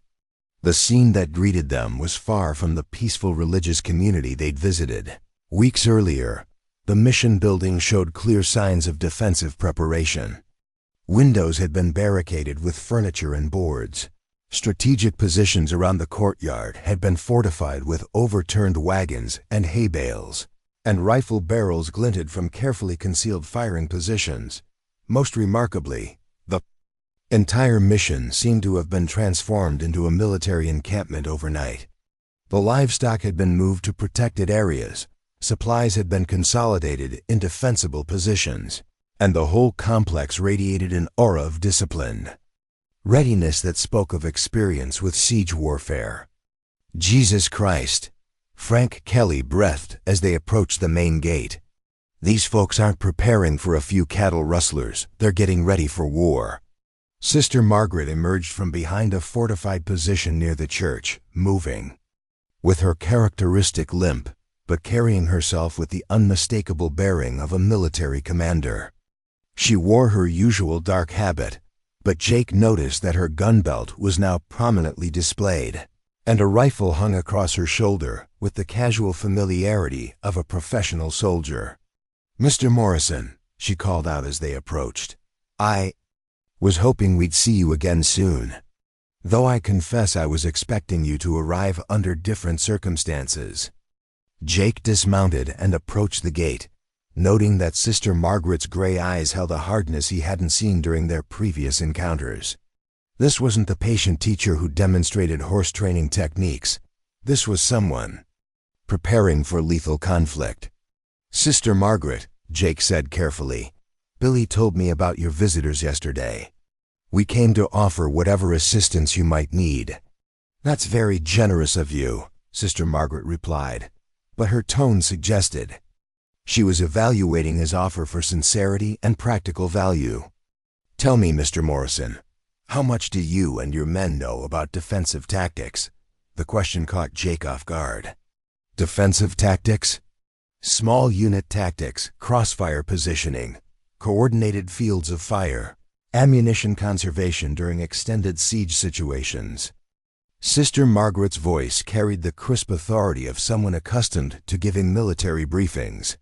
The scene that greeted them was far from the peaceful religious community they'd visited. Weeks earlier, the mission building showed clear signs of defensive preparation. Windows had been barricaded with furniture and boards. Strategic positions around the courtyard had been fortified with overturned wagons and hay bales, and rifle barrels glinted from carefully concealed firing positions. Most remarkably, the entire mission seemed to have been transformed into a military encampment overnight. The livestock had been moved to protected areas, supplies had been consolidated in defensible positions, and the whole complex radiated an aura of discipline, readiness that spoke of experience with siege warfare. "Jesus Christ," Frank Kelly breathed as they approached the main gate. "These folks aren't preparing for a few cattle rustlers, they're getting ready for war." Sister Margaret emerged from behind a fortified position near the church, moving with her characteristic limp, but carrying herself with the unmistakable bearing of a military commander. She wore her usual dark habit, but Jake noticed that her gun belt was now prominently displayed, and a rifle hung across her shoulder with the casual familiarity of a professional soldier. "Mr. Morrison," she called out as they approached, "I was hoping we'd see you again soon. Though I confess I was expecting you to arrive under different circumstances." Jake dismounted and approached the gate, noting that Sister Margaret's gray eyes held a hardness he hadn't seen during their previous encounters. This wasn't the patient teacher who demonstrated horse training techniques. This was someone preparing for lethal conflict. "Sister Margaret," Jake said carefully, "Billy told me about your visitors yesterday. We came to offer whatever assistance you might need." "That's very generous of you," Sister Margaret replied, but her tone suggested she was evaluating his offer for sincerity and practical value. "Tell me, Mr. Morrison, how much do you and your men know about defensive tactics?" The question caught Jake off guard. Defensive tactics? Small unit tactics, crossfire positioning, coordinated fields of fire, ammunition conservation during extended siege situations. Sister Margaret's voice carried the crisp authority of someone accustomed to giving military briefings,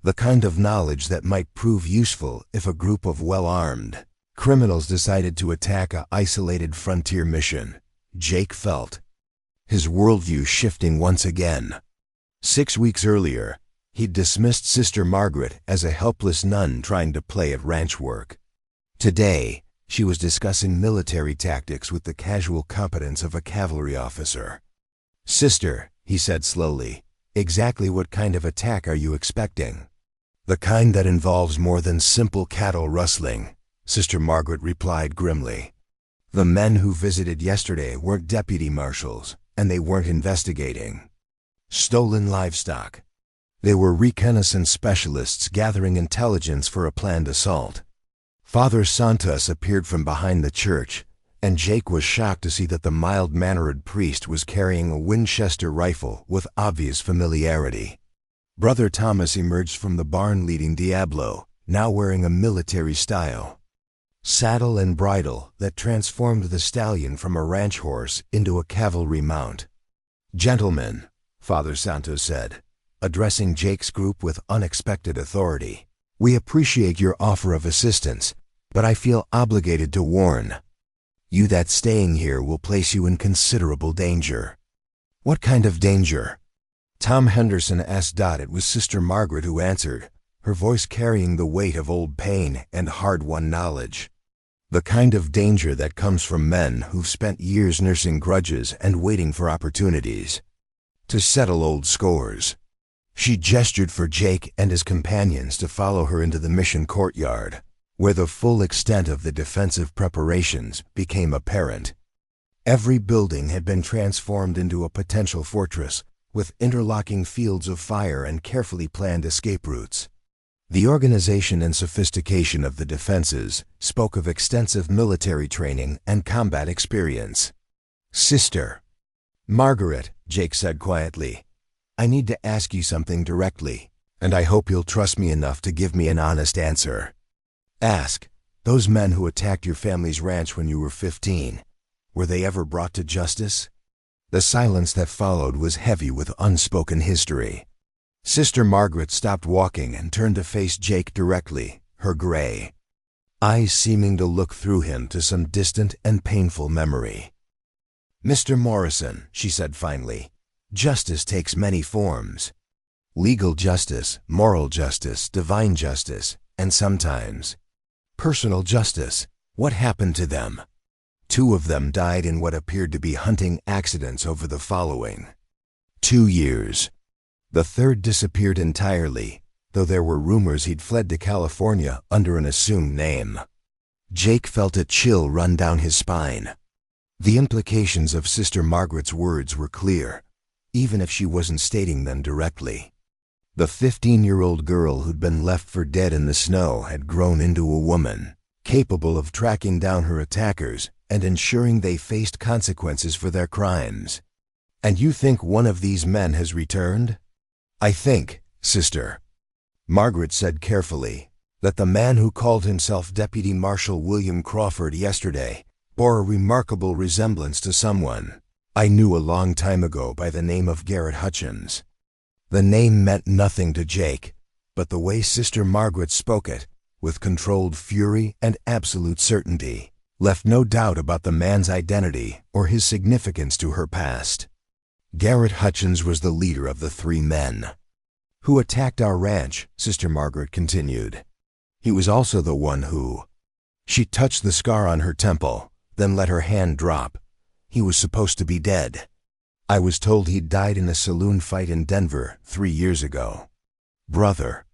the kind of knowledge that might prove useful if a group of well-armed criminals decided to attack an isolated frontier mission. Jake felt his worldview shifting once again. 6 weeks earlier, he'd dismissed Sister Margaret as a helpless nun trying to play at ranch work. Today, she was discussing military tactics with the casual competence of a cavalry officer. "Sister," he said slowly, "exactly what kind of attack are you expecting?" "The kind that involves more than simple cattle rustling," Sister Margaret replied grimly. "The men who visited yesterday weren't deputy marshals, and they weren't investigating stolen livestock. They were reconnaissance specialists gathering intelligence for a planned assault." Father Santos appeared from behind the church, and Jake was shocked to see that the mild-mannered priest was carrying a Winchester rifle with obvious familiarity. Brother Thomas emerged from the barn leading Diablo, now wearing a military style saddle and bridle that transformed the stallion from a ranch horse into a cavalry mount. "Gentlemen," Father Santos said, addressing Jake's group with unexpected authority, "we appreciate your offer of assistance, but I feel obligated to warn you that staying here will place you in considerable danger." "What kind of danger?" Tom Henderson asked. It was Sister Margaret who answered, her voice carrying the weight of old pain and hard-won knowledge. "The kind of danger that comes from men who've spent years nursing grudges and waiting for opportunities." to settle old scores. She gestured for Jake and his companions to follow her into the mission courtyard, where the full extent of the defensive preparations became apparent. Every building had been transformed into a potential fortress, with interlocking fields of fire and carefully planned escape routes. The organization and sophistication of the defenses spoke of extensive military training and combat experience. "Sister Margaret," Jake said quietly, "I need to ask you something directly, and I hope you'll trust me enough to give me an honest answer. Ask, those men who attacked your family's ranch when you were 15, were they ever brought to justice?" The silence that followed was heavy with unspoken history. Sister Margaret stopped walking and turned to face Jake directly, her gray eyes seeming to look through him to some distant and painful memory. "Mr. Morrison," she said finally, "justice takes many forms. Legal justice, moral justice, divine justice, and sometimes personal justice. What happened to them?" "Two of them died in what appeared to be hunting accidents over the following 2 years. The third disappeared entirely, though there were rumors he'd fled to California under an assumed name." Jake felt a chill run down his spine. The implications of Sister Margaret's words were clear, even if she wasn't stating them directly. The 15-year-old girl who'd been left for dead in the snow had grown into a woman, capable of tracking down her attackers and ensuring they faced consequences for their crimes. "And you think one of these men has returned?" "I think, Sister," Margaret said carefully, "that the man who called himself Deputy Marshal William Crawford yesterday bore a remarkable resemblance to someone I knew a long time ago by the name of Garrett Hutchins." The name meant nothing to Jake, but the way Sister Margaret spoke it, with controlled fury and absolute certainty, left no doubt about the man's identity or his significance to her past. "Garrett Hutchins was the leader of the 3 men who attacked our ranch," Sister Margaret continued. "He was also the one who—" She touched the scar on her temple, then let her hand drop. "He was supposed to be dead. I was told he'd died in a saloon fight in Denver 3 years ago." "Brother."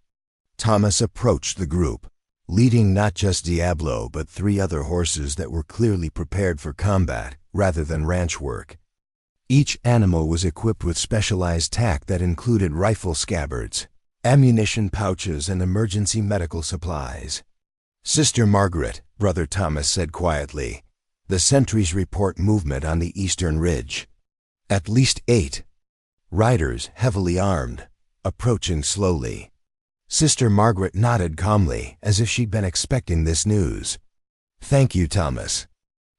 Thomas approached the group, leading not just Diablo but 3 other horses that were clearly prepared for combat rather than ranch work. Each animal was equipped with specialized tack that included rifle scabbards, ammunition pouches, and emergency medical supplies. "Sister Margaret," Brother Thomas said quietly, "the sentries report movement on the eastern ridge. At least 8 riders, heavily armed, approaching slowly." Sister Margaret nodded calmly, as if she'd been expecting this news. "Thank you, Thomas.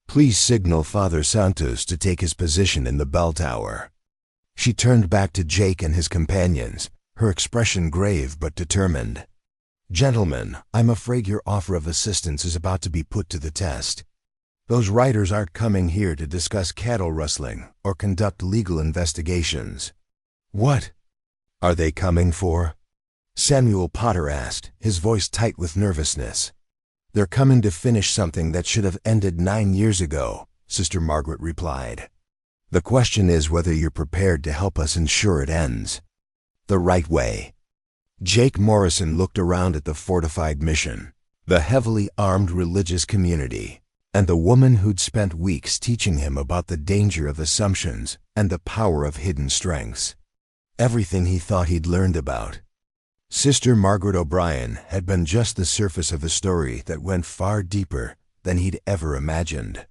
Please signal Father Santos to take his position in the bell tower." She turned back to Jake and his companions, her expression grave but determined. "Gentlemen, I'm afraid your offer of assistance is about to be put to the test. Those riders aren't coming here to discuss cattle rustling or conduct legal investigations." "What are they coming for?" Samuel Potter asked, his voice tight with nervousness. "They're coming to finish something that should have ended 9 years ago," Sister Margaret replied. "The question is whether you're prepared to help us ensure it ends the right way." Jake Morrison looked around at the fortified mission, the heavily armed religious community, and the woman who'd spent weeks teaching him about the danger of assumptions and the power of hidden strengths. Everything he thought he'd learned about Sister Margaret O'Brien had been just the surface of a story that went far deeper than he'd ever imagined.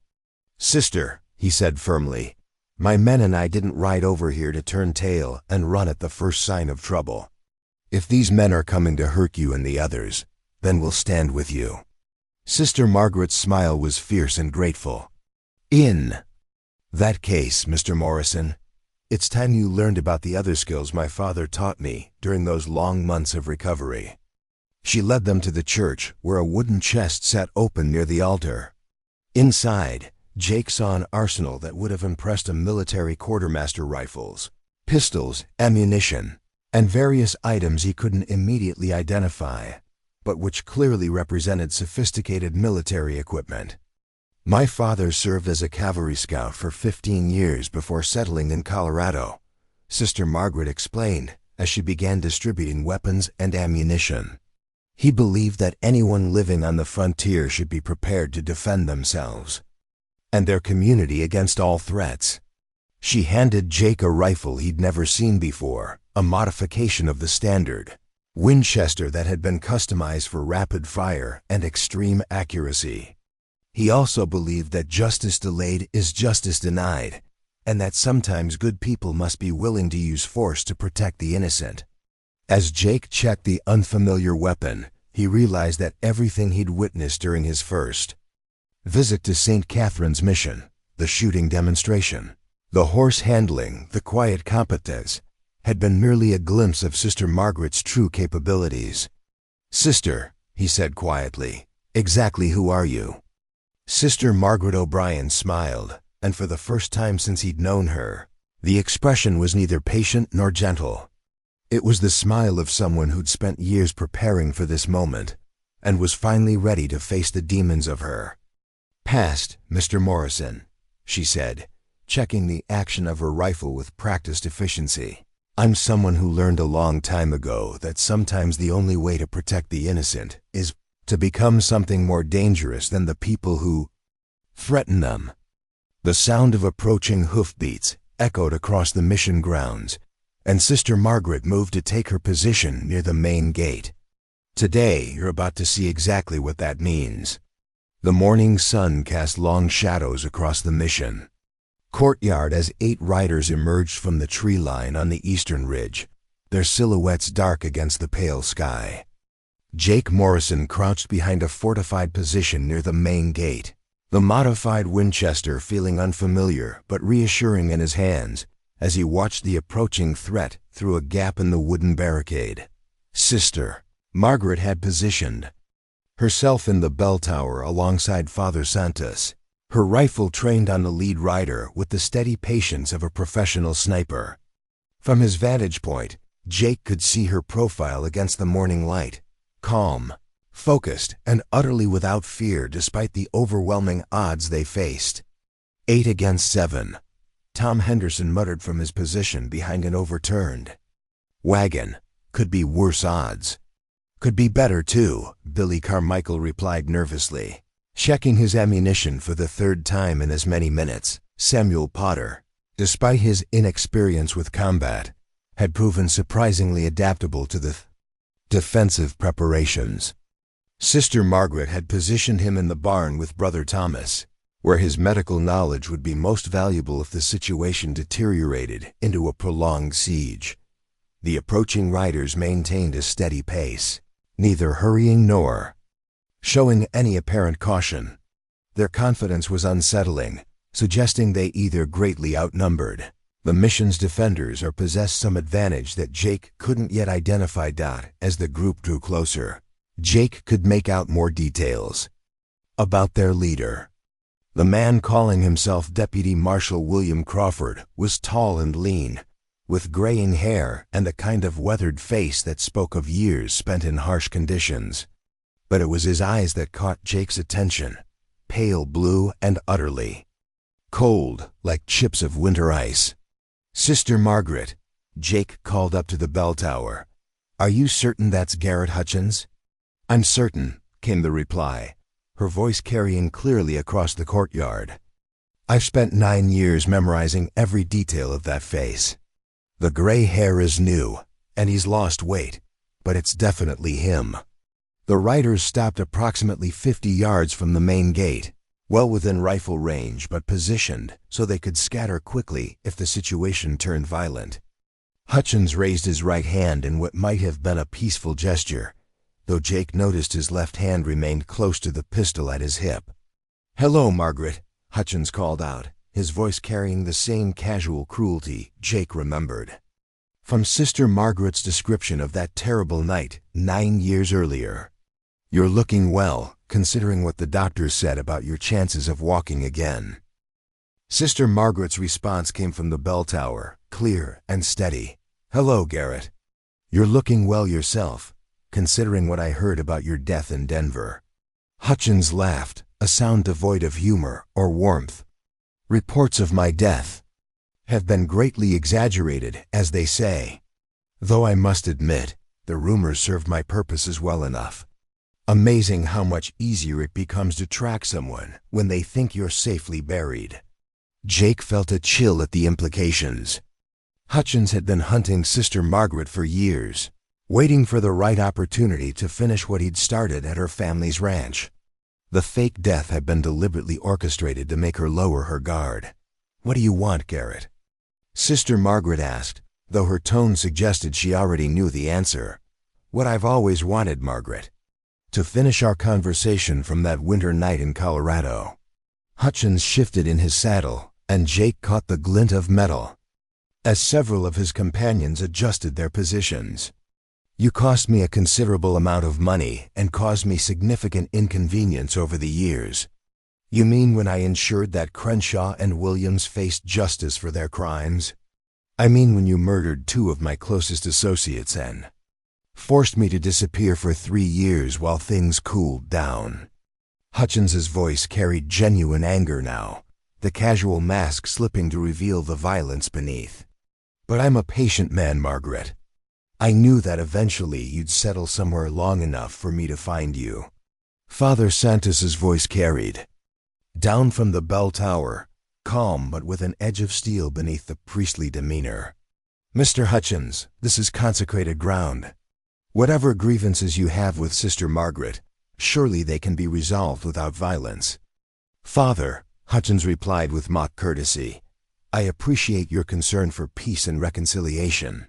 "Sister," he said firmly, "my men and I didn't ride over here to turn tail and run at the first sign of trouble. If these men are coming to hurt you and the others, then we'll stand with you." Sister Margaret's smile was fierce and grateful. "In that case, Mr. Morrison, it's time you learned about the other skills my father taught me during those long months of recovery." She led them to the church, where a wooden chest sat open near the altar. Inside, Jake saw an arsenal that would have impressed a military quartermaster: rifles, pistols, ammunition, and various items he couldn't immediately identify, but which clearly represented sophisticated military equipment. "My father served as a cavalry scout for 15 years before settling in Colorado," Sister Margaret explained as she began distributing weapons and ammunition. He believed that anyone living on the frontier should be prepared to defend themselves and their community against all threats. She handed Jake a rifle he'd never seen before, a modification of the standard Winchester that had been customized for rapid fire and extreme accuracy. He also believed that justice delayed is justice denied, and that sometimes good people must be willing to use force to protect the innocent. As Jake checked the unfamiliar weapon, he realized that everything he'd witnessed during his first visit to St. Catherine's Mission, the shooting demonstration, the horse handling, the quiet competence, had been merely a glimpse of Sister Margaret's true capabilities. "Sister," he said quietly, "exactly who are you?" Sister Margaret O'Brien smiled, and for the first time since he'd known her, the expression was neither patient nor gentle. It was the smile of someone who'd spent years preparing for this moment, and was finally ready to face the demons of her past. "Mr. Morrison," she said, checking the action of her rifle with practiced efficiency. "I'm someone who learned a long time ago that sometimes the only way to protect the innocent is to become something more dangerous than the people who threaten them." The sound of approaching hoofbeats echoed across the mission grounds, and Sister Margaret moved to take her position near the main gate. "Today, you're about to see exactly what that means." The morning sun cast long shadows across the mission courtyard as 8 riders emerged from the tree line on the eastern ridge, their silhouettes dark against the pale sky. Jake Morrison crouched behind a fortified position near the main gate, the modified Winchester feeling unfamiliar but reassuring in his hands as he watched the approaching threat through a gap in the wooden barricade. Sister Margaret had positioned herself in the bell tower alongside Father Santos, her rifle trained on the lead rider with the steady patience of a professional sniper. From his vantage point, Jake could see her profile against the morning light, calm, focused, and utterly without fear despite the overwhelming odds they faced. 8 against 7. Tom Henderson muttered from his position behind an overturned wagon. "Could be worse odds." "Could be better, too," Billy Carmichael replied nervously, checking his ammunition for the 3rd time in as many minutes. Samuel Potter, despite his inexperience with combat, had proven surprisingly adaptable to the defensive preparations. Sister Margaret had positioned him in the barn with Brother Thomas, where his medical knowledge would be most valuable if the situation deteriorated into a prolonged siege. The approaching riders maintained a steady pace, neither hurrying nor showing any apparent caution. Their confidence was unsettling, suggesting they either greatly outnumbered the mission's defenders or possessed some advantage that Jake couldn't yet identify. As the group drew closer, Jake could make out more details about their leader. The man calling himself Deputy Marshal William Crawford was tall and lean, with graying hair and a kind of weathered face that spoke of years spent in harsh conditions. But it was his eyes that caught Jake's attention, pale blue and utterly cold, like chips of winter ice. "Sister Margaret," Jake called up to the bell tower, "are you certain that's Garrett Hutchins?" "I'm certain," came the reply, her voice carrying clearly across the courtyard. "I've spent 9 years memorizing every detail of that face. The gray hair is new, and he's lost weight, but it's definitely him." The riders stopped approximately 50 yards from the main gate, well within rifle range but positioned so they could scatter quickly if the situation turned violent. Hutchins raised his right hand in what might have been a peaceful gesture, though Jake noticed his left hand remained close to the pistol at his hip. "Hello, Margaret," Hutchins called out, his voice carrying the same casual cruelty Jake remembered from Sister Margaret's description of that terrible night 9 years earlier. "You're looking well, considering what the doctors said about your chances of walking again." Sister Margaret's response came from the bell tower, clear and steady. "Hello, Garrett. You're looking well yourself, considering what I heard about your death in Denver." Hutchins laughed, a sound devoid of humor or warmth. "Reports of my death have been greatly exaggerated, as they say. Though I must admit, the rumors served my purposes well enough. Amazing how much easier it becomes to track someone when they think you're safely buried. Jake felt a chill at the implications. Hutchins had been hunting Sister Margaret for years, waiting for the right opportunity to finish what he'd started at her family's ranch. The fake death had been deliberately orchestrated to make her lower her guard. "What do you want, Garrett?" Sister Margaret asked, though her tone suggested she already knew the answer. "What I've always wanted, Margaret. To finish our conversation from that winter night in Colorado." Hutchins shifted in his saddle, and Jake caught the glint of metal as several of his companions adjusted their positions. "You cost me a considerable amount of money and caused me significant inconvenience over the years." "You mean when I ensured that Crenshaw and Williams faced justice for their crimes?" "I mean when you murdered two of my closest associates and forced me to disappear for 3 years while things cooled down." Hutchins's voice carried genuine anger now, the casual mask slipping to reveal the violence beneath. "But I'm a patient man, Margaret. I knew that eventually you'd settle somewhere long enough for me to find you." Father Santos's voice carried down from the bell tower, calm but with an edge of steel beneath the priestly demeanor. "Mr. Hutchins, this is consecrated ground. Whatever grievances you have with Sister Margaret, surely they can be resolved without violence." "Father," Hutchins replied with mock courtesy, "I appreciate your concern for peace and reconciliation,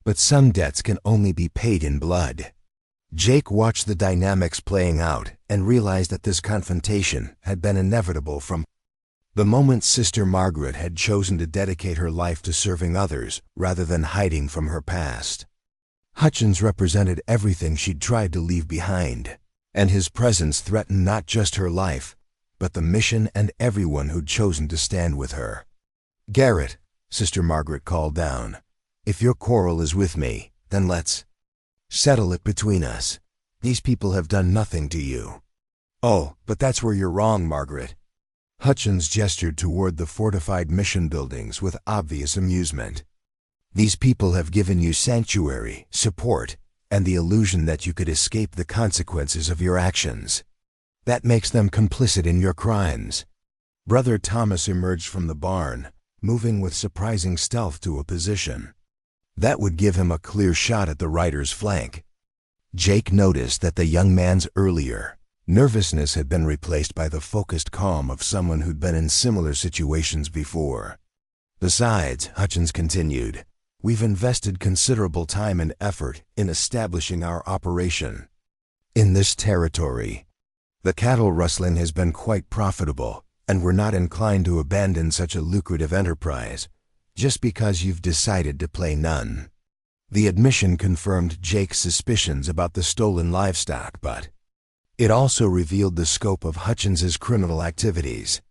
but some debts can only be paid in blood." Jake watched the dynamics playing out and realized that this confrontation had been inevitable from the moment Sister Margaret had chosen to dedicate her life to serving others rather than hiding from her past. Hutchins represented everything she'd tried to leave behind, and his presence threatened not just her life, but the mission and everyone who'd chosen to stand with her. "Garrett," Sister Margaret called down, "if your quarrel is with me, then let's settle it between us. These people have done nothing to you." "Oh, but that's where you're wrong, Margaret." Hutchins gestured toward the fortified mission buildings with obvious amusement. "These people have given you sanctuary, support, and the illusion that you could escape the consequences of your actions. That makes them complicit in your crimes." Brother Thomas emerged from the barn, moving with surprising stealth to a position that would give him a clear shot at the rider's flank. Jake noticed that the young man's earlier nervousness had been replaced by the focused calm of someone who'd been in similar situations before. "Besides," Hutchins continued, "we've invested considerable time and effort in establishing our operation in this territory. The cattle rustling has been quite profitable, and we're not inclined to abandon such a lucrative enterprise just because you've decided to play none." The admission confirmed Jake's suspicions about the stolen livestock, but it also revealed the scope of Hutchins's criminal activities.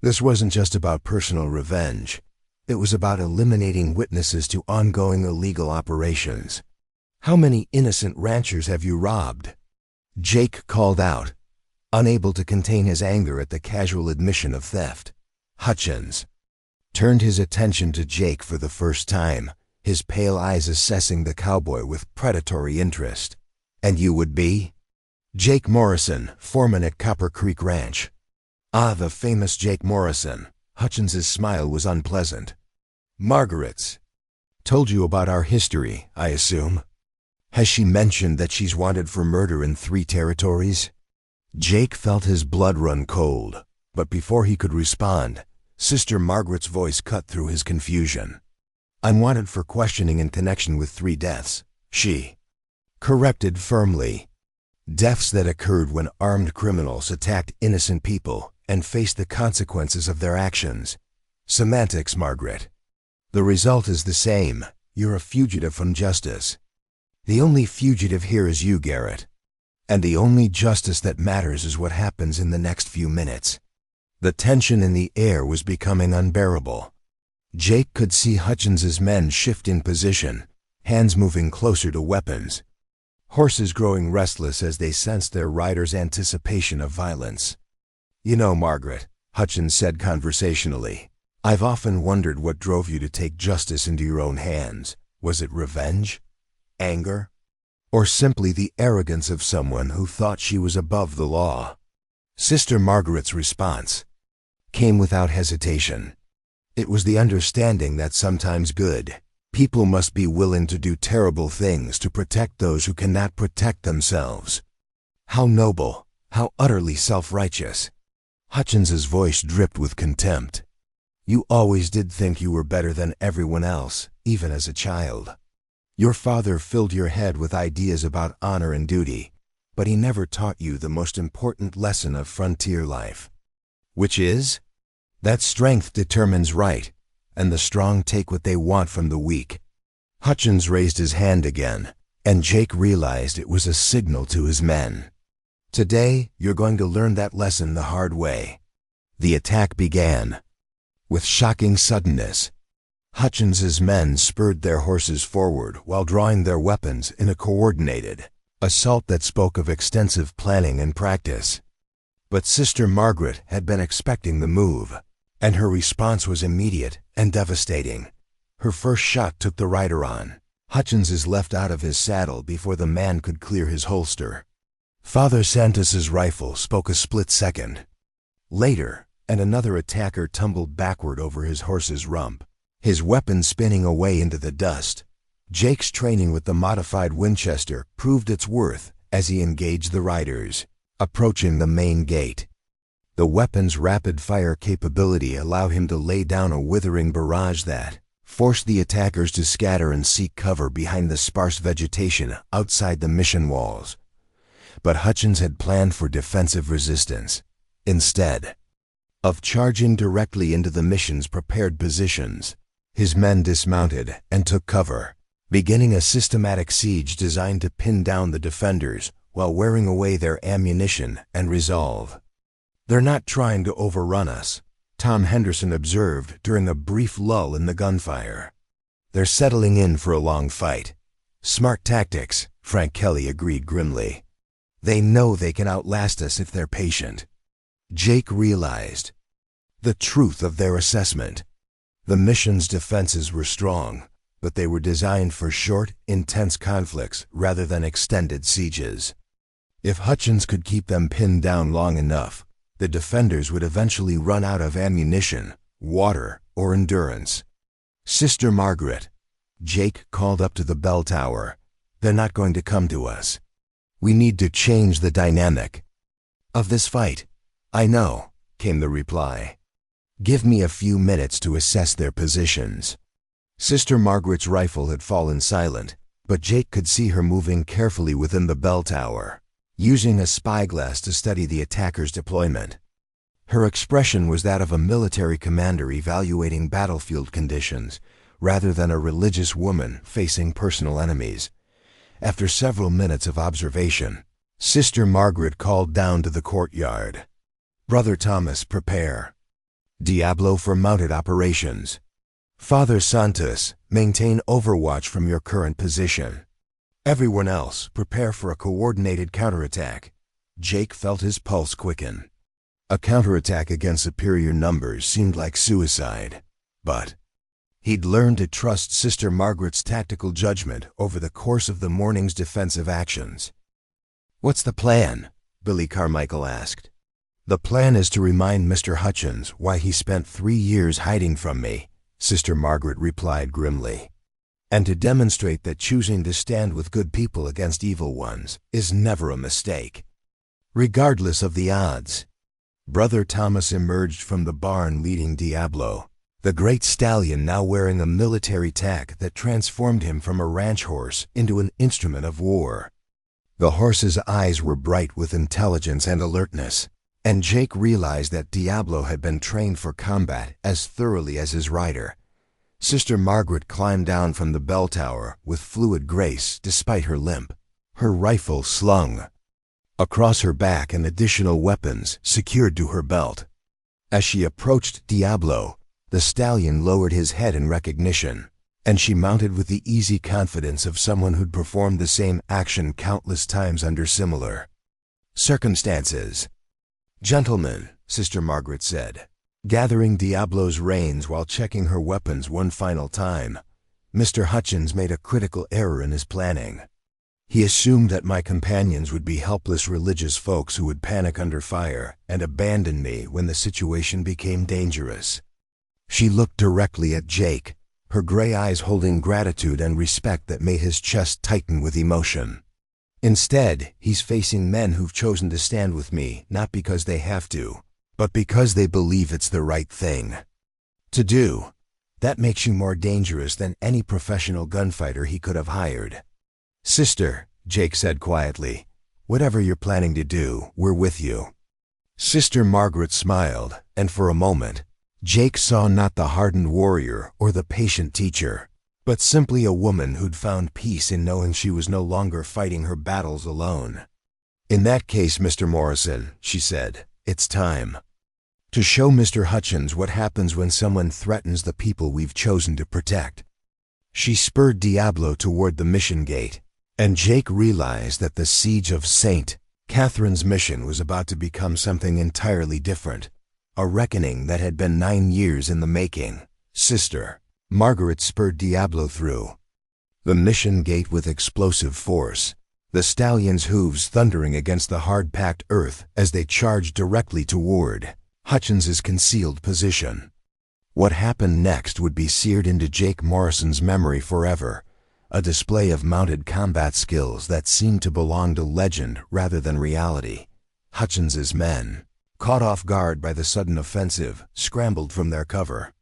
This wasn't just about personal revenge. It was about eliminating witnesses to ongoing illegal operations. "How many innocent ranchers have you robbed?" Jake called out, unable to contain his anger at the casual admission of theft. Hutchins turned his attention to Jake for the first time, his pale eyes assessing the cowboy with predatory interest. "And you would be?" "Jake Morrison, foreman at Copper Creek Ranch." "Ah, the famous Jake Morrison." Hutchins's smile was unpleasant. "Margaret's told you about our history, I assume? Has she mentioned that she's wanted for murder in 3 territories?" Jake felt his blood run cold, but before he could respond, Sister Margaret's voice cut through his confusion. "I'm wanted for questioning in connection with 3 deaths, she corrected firmly. Deaths that occurred when armed criminals attacked innocent people and faced the consequences of their actions. Semantics, Margaret. The result is the same. You're a fugitive from justice. The only fugitive here is you, Garrett. And the only justice that matters is what happens in the next few minutes." The tension in the air was becoming unbearable. Jake could see Hutchins's men shift in position, hands moving closer to weapons, horses growing restless as they sensed their riders' anticipation of violence. "You know, Margaret," Hutchins said conversationally, I've often wondered what drove you to take justice into your own hands. Was it revenge? Anger? Or simply the arrogance of someone who thought she was above the law? Sister Margaret's response came without hesitation. It was the understanding that sometimes good people must be willing to do terrible things to protect those who cannot protect themselves. How noble, how utterly self-righteous. Hutchins's voice dripped with contempt. You always did think you were better than everyone else, even as a child. Your father filled your head with ideas about honor and duty, but he never taught you the most important lesson of frontier life. Which is that strength determines right, and the strong take what they want from the weak. Hutchins raised his hand again, and Jake realized it was a signal to his men. Today, you're going to learn that lesson the hard way. The attack began. With shocking suddenness, Hutchins's men spurred their horses forward while drawing their weapons in a coordinated assault that spoke of extensive planning and practice. But Sister Margaret had been expecting the move, and her response was immediate and devastating. Her first shot took the rider on. Hutchins is left out of his saddle before the man could clear his holster. Father Santos's rifle spoke a split second later, and another attacker tumbled backward over his horse's rump, his weapon spinning away into the dust. Jake's training with the modified Winchester proved its worth as he engaged the riders, approaching the main gate. The weapon's rapid-fire capability allowed him to lay down a withering barrage that forced the attackers to scatter and seek cover behind the sparse vegetation outside the mission walls. But Hutchins had planned for defensive resistance. Instead of charging directly into the mission's prepared positions, his men dismounted and took cover, beginning a systematic siege designed to pin down the defenders while wearing away their ammunition and resolve. They're not trying to overrun us, Tom Henderson observed during a brief lull in the gunfire. They're settling in for a long fight. Smart tactics, Frank Kelly agreed grimly. They know they can outlast us if they're patient. Jake realized the truth of their assessment. The mission's defenses were strong, but they were designed for short, intense conflicts rather than extended sieges. If Hutchins could keep them pinned down long enough, the defenders would eventually run out of ammunition, water, or endurance. Sister Margaret, Jake called up to the bell tower. They're not going to come to us. We need to change the dynamic of this fight. I know, came the reply. Give me a few minutes to assess their positions. Sister Margaret's rifle had fallen silent, but Jake could see her moving carefully within the bell tower, using a spyglass to study the attacker's deployment. Her expression was that of a military commander evaluating battlefield conditions, rather than a religious woman facing personal enemies. After several minutes of observation, Sister Margaret called down to the courtyard. Brother Thomas, prepare. Diablo for mounted operations. Father Santos, maintain overwatch from your current position. Everyone else, prepare for a coordinated counterattack. Jake felt his pulse quicken. A counterattack against superior numbers seemed like suicide, but he'd learned to trust Sister Margaret's tactical judgment over the course of the morning's defensive actions. What's the plan? Billy Carmichael asked. The plan is to remind Mr. Hutchins why he spent 3 years hiding from me, Sister Margaret replied grimly, and to demonstrate that choosing to stand with good people against evil ones is never a mistake, regardless of the odds. Brother Thomas emerged from the barn leading Diablo, the great stallion now wearing a military tack that transformed him from a ranch horse into an instrument of war. The horse's eyes were bright with intelligence and alertness, and Jake realized that Diablo had been trained for combat as thoroughly as his rider. Sister Margaret climbed down from the bell tower with fluid grace despite her limp, her rifle slung across her back and additional weapons secured to her belt. As she approached Diablo, the stallion lowered his head in recognition, and she mounted with the easy confidence of someone who'd performed the same action countless times under similar circumstances. Gentlemen, Sister Margaret said, Gathering Diablo's reins while checking her weapons one final time, Mr. Hutchins made a critical error in his planning. He assumed that my companions would be helpless religious folks who would panic under fire and abandon me when the situation became dangerous. She looked directly at Jake, her gray eyes holding gratitude and respect that made his chest tighten with emotion. Instead, he's facing men who've chosen to stand with me not because they have to, but because they believe it's the right thing to do. That makes you more dangerous than any professional gunfighter he could have hired. "Sister," Jake said quietly, "whatever you're planning to do, we're with you." Sister Margaret smiled, and for a moment, Jake saw not the hardened warrior or the patient teacher, but simply a woman who'd found peace in knowing she was no longer fighting her battles alone. "In that case, Mr. Morrison," she said, "it's time to show Mr. Hutchins what happens when someone threatens the people we've chosen to protect." She spurred Diablo toward the mission gate, and Jake realized that the siege of St. Catherine's mission was about to become something entirely different, a reckoning that had been 9 years in the making. "Sister," Margaret spurred Diablo through the mission gate with explosive force, the stallion's hooves thundering against the hard-packed earth as they charged directly toward Hutchins's concealed position. What happened next would be seared into Jake Morrison's memory forever, a display of mounted combat skills that seemed to belong to legend rather than reality. Hutchins's men, caught off guard by the sudden offensive, scrambled from their cover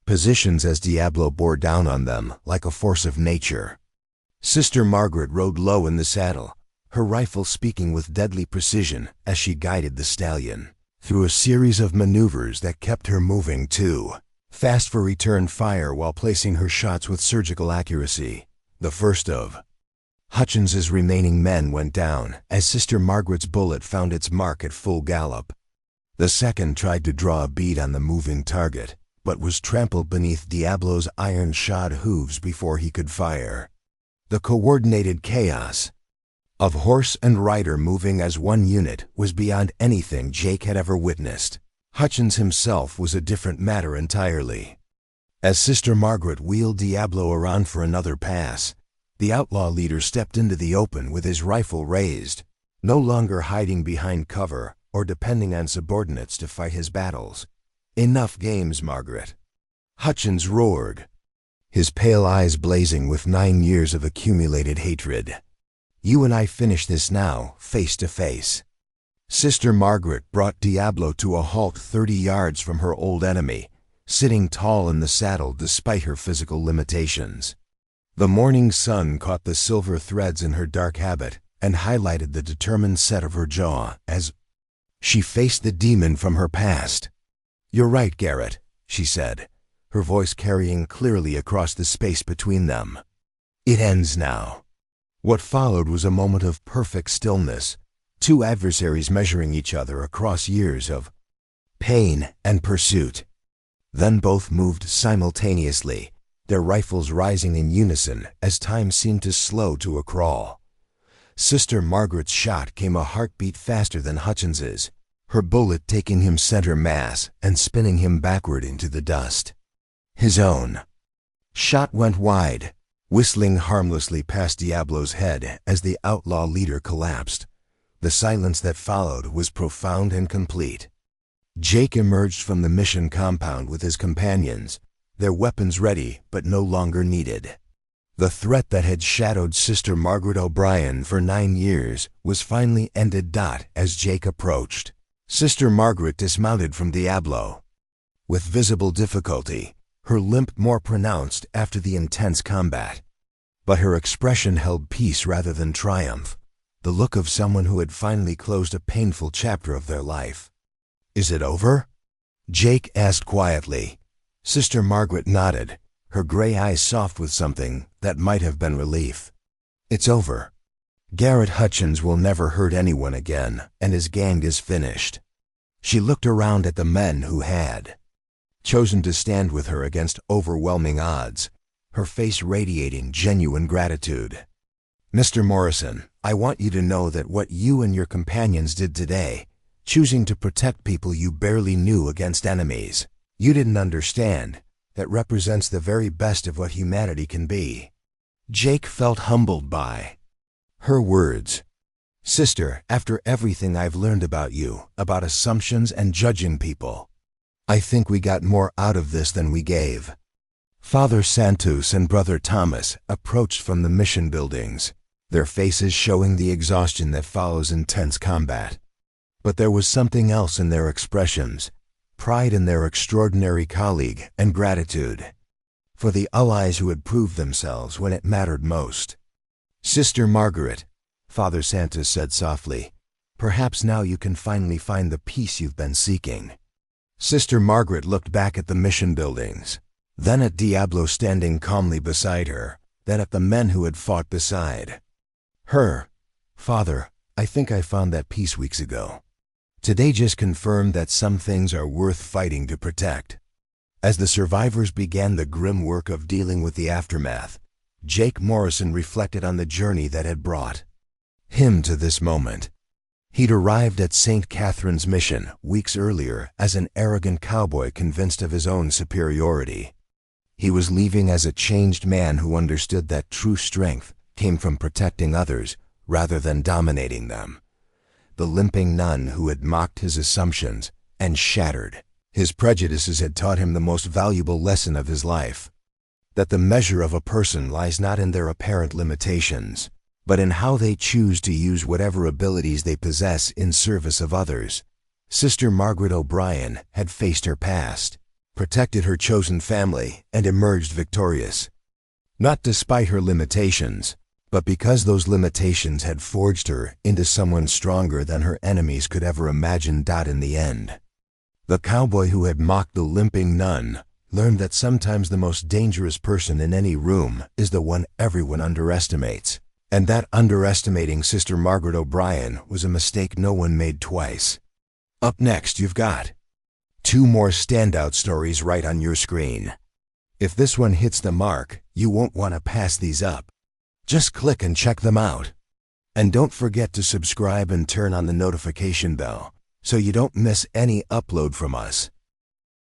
positions as Diablo bore down on them like a force of nature. Sister Margaret rode low in the saddle, her rifle speaking with deadly precision as she guided the stallion through a series of maneuvers that kept her moving too fast for return fire while placing her shots with surgical accuracy. The first of Hutchins's remaining men went down as Sister Margaret's bullet found its mark at full gallop. The second tried to draw a bead on the moving target, but was trampled beneath Diablo's iron-shod hooves before he could fire. The coordinated chaos of horse and rider moving as one unit was beyond anything Jake had ever witnessed. Hutchins himself was a different matter entirely. As Sister Margaret wheeled Diablo around for another pass, the outlaw leader stepped into the open with his rifle raised, no longer hiding behind cover or depending on subordinates to fight his battles. "Enough games, Margaret," Hutchins roared, his pale eyes blazing with 9 years of accumulated hatred. "You and I finish this now, face to face." Sister Margaret brought Diablo to a halt 30 yards from her old enemy, sitting tall in the saddle despite her physical limitations. The morning sun caught the silver threads in her dark habit and highlighted the determined set of her jaw as she faced the demon from her past. "You're right, Garrett," she said, her voice carrying clearly across the space between them. "It ends now." What followed was a moment of perfect stillness, two adversaries measuring each other across years of pain and pursuit. Then both moved simultaneously, their rifles rising in unison as time seemed to slow to a crawl. Sister Margaret's shot came a heartbeat faster than Hutchins's, her bullet taking him center mass and spinning him backward into the dust. His own shot went wide, whistling harmlessly past Diablo's head as the outlaw leader collapsed. The silence that followed was profound and complete. Jake emerged from the mission compound with his companions, their weapons ready but no longer needed. The threat that had shadowed Sister Margaret O'Brien for 9 years was finally ended. As Jake approached, Sister Margaret dismounted from Diablo. With visible difficulty, her limp more pronounced after the intense combat. But her expression held peace rather than triumph, the look of someone who had finally closed a painful chapter of their life. "Is it over?" Jake asked quietly. Sister Margaret nodded, her gray eyes soft with something that might have been relief. "It's over. Garrett Hutchins will never hurt anyone again, and his gang is finished." She looked around at the men who had chosen to stand with her against overwhelming odds, her face radiating genuine gratitude. "Mr. Morrison, I want you to know that what you and your companions did today, choosing to protect people you barely knew against enemies you didn't understand. That represents the very best of what humanity can be. Jake felt humbled by her words. Sister, after everything I've learned about you, about assumptions and judging people, I think we got more out of this than we gave. Father Santos and Brother Thomas approached from the mission buildings, their faces showing the exhaustion that follows intense combat. But there was something else in their expressions, pride in their extraordinary colleague and gratitude for the allies who had proved themselves when it mattered most. Sister Margaret, Father Santos said softly, perhaps now you can finally find the peace you've been seeking. Sister Margaret looked back at the mission buildings, then at Diablo standing calmly beside her, then at the men who had fought beside her. Father, I think I found that peace weeks ago. Today just confirmed that some things are worth fighting to protect. As the survivors began the grim work of dealing with the aftermath, Jake Morrison reflected on the journey that had brought him to this moment. He'd arrived at St. Catherine's mission weeks earlier as an arrogant cowboy convinced of his own superiority. He was leaving as a changed man who understood that true strength came from protecting others rather than dominating them. The limping nun who had mocked his assumptions and shattered his prejudices had taught him the most valuable lesson of his life, that the measure of a person lies not in their apparent limitations, but in how they choose to use whatever abilities they possess in service of others. Sister Margaret O'Brien had faced her past, protected her chosen family, and emerged victorious. Not despite her limitations, but because those limitations had forged her into someone stronger than her enemies could ever imagine. In the end, the cowboy who had mocked the limping nun learned that sometimes the most dangerous person in any room is the one everyone underestimates, and that underestimating Sister Margaret O'Brien was a mistake no one made twice. Up next, you've got 2 more standout stories right on your screen. If this one hits the mark, you won't want to pass these up. Just click and check them out. And don't forget to subscribe and turn on the notification bell so you don't miss any upload from us.